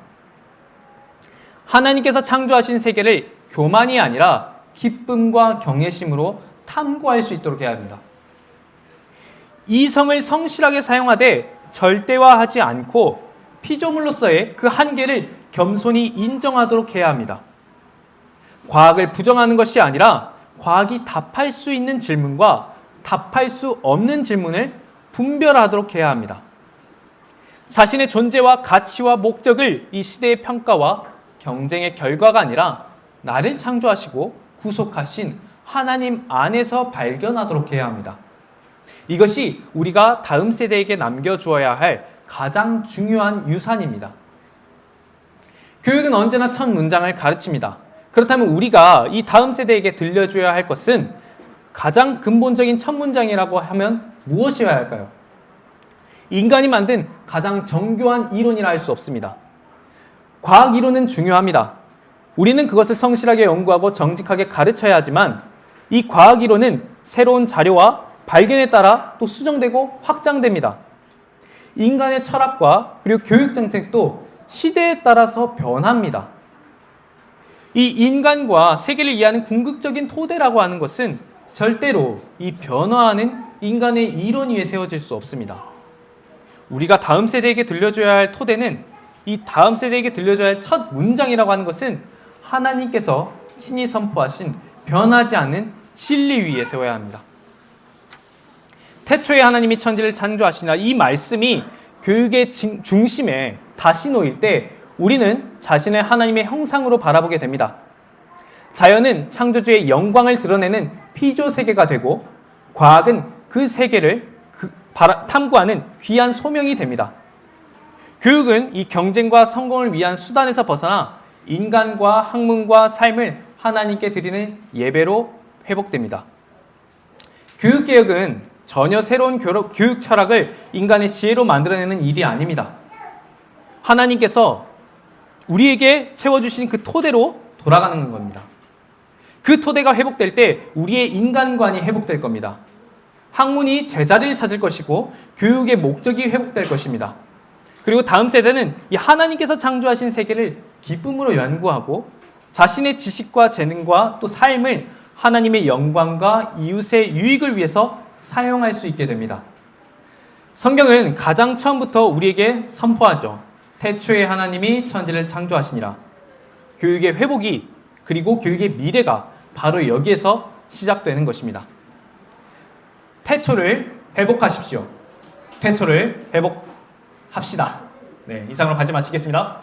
A: 하나님께서 창조하신 세계를 교만이 아니라 기쁨과 경외심으로 탐구할 수 있도록 해야 합니다. 이성을 성실하게 사용하되 절대화하지 않고 피조물로서의 그 한계를 겸손히 인정하도록 해야 합니다. 과학을 부정하는 것이 아니라 과학이 답할 수 있는 질문과 답할 수 없는 질문을 분별하도록 해야 합니다. 자신의 존재와 가치와 목적을 이 시대의 평가와 경쟁의 결과가 아니라 나를 창조하시고 구속하신 하나님 안에서 발견하도록 해야 합니다. 이것이 우리가 다음 세대에게 남겨주어야 할 가장 중요한 유산입니다. 교육은 언제나 첫 문장을 가르칩니다. 그렇다면 우리가 이 다음 세대에게 들려줘야 할 것은 가장 근본적인 첫 문장이라고 하면 무엇이어야 할까요? 인간이 만든 가장 정교한 이론이라 할 수 없습니다. 과학 이론은 중요합니다. 우리는 그것을 성실하게 연구하고 정직하게 가르쳐야 하지만 이 과학 이론은 새로운 자료와 발견에 따라 또 수정되고 확장됩니다. 인간의 철학과 그리고 교육 정책도 시대에 따라서 변합니다. 이 인간과 세계를 이해하는 궁극적인 토대라고 하는 것은 절대로 이 변화하는 인간의 이론 위에 세워질 수 없습니다. 우리가 다음 세대에게 들려줘야 할 토대는 이 다음 세대에게 들려줘야 할 첫 문장이라고 하는 것은 하나님께서 친히 선포하신 변하지 않는 진리 위에 세워야 합니다. 태초에 하나님이 천지를 창조하시나 이 말씀이 교육의 중심에 다시 놓일 때 우리는 자신을 하나님의 형상으로 바라보게 됩니다. 자연은 창조주의 영광을 드러내는 피조 세계가 되고 과학은 그 세계를 탐구하는 귀한 소명이 됩니다. 교육은 이 경쟁과 성공을 위한 수단에서 벗어나 인간과 학문과 삶을 하나님께 드리는 예배로 회복됩니다. 교육개혁은 전혀 새로운 교육 철학을 인간의 지혜로 만들어내는 일이 아닙니다. 하나님께서 우리에게 채워주신 그 토대로 돌아가는 겁니다. 그 토대가 회복될 때 우리의 인간관이 회복될 겁니다. 학문이 제자리를 찾을 것이고 교육의 목적이 회복될 것입니다. 그리고 다음 세대는 이 하나님께서 창조하신 세계를 기쁨으로 연구하고 자신의 지식과 재능과 또 삶을 하나님의 영광과 이웃의 유익을 위해서 사용할 수 있게 됩니다. 성경은 가장 처음부터 우리에게 선포하죠. 태초에 하나님이 천지를 창조하시니라. 교육의 회복이 그리고 교육의 미래가 바로 여기에서 시작되는 것입니다. 태초를 회복하십시오. 태초를 회복합시다. 네, 이상으로 발제 마치겠습니다.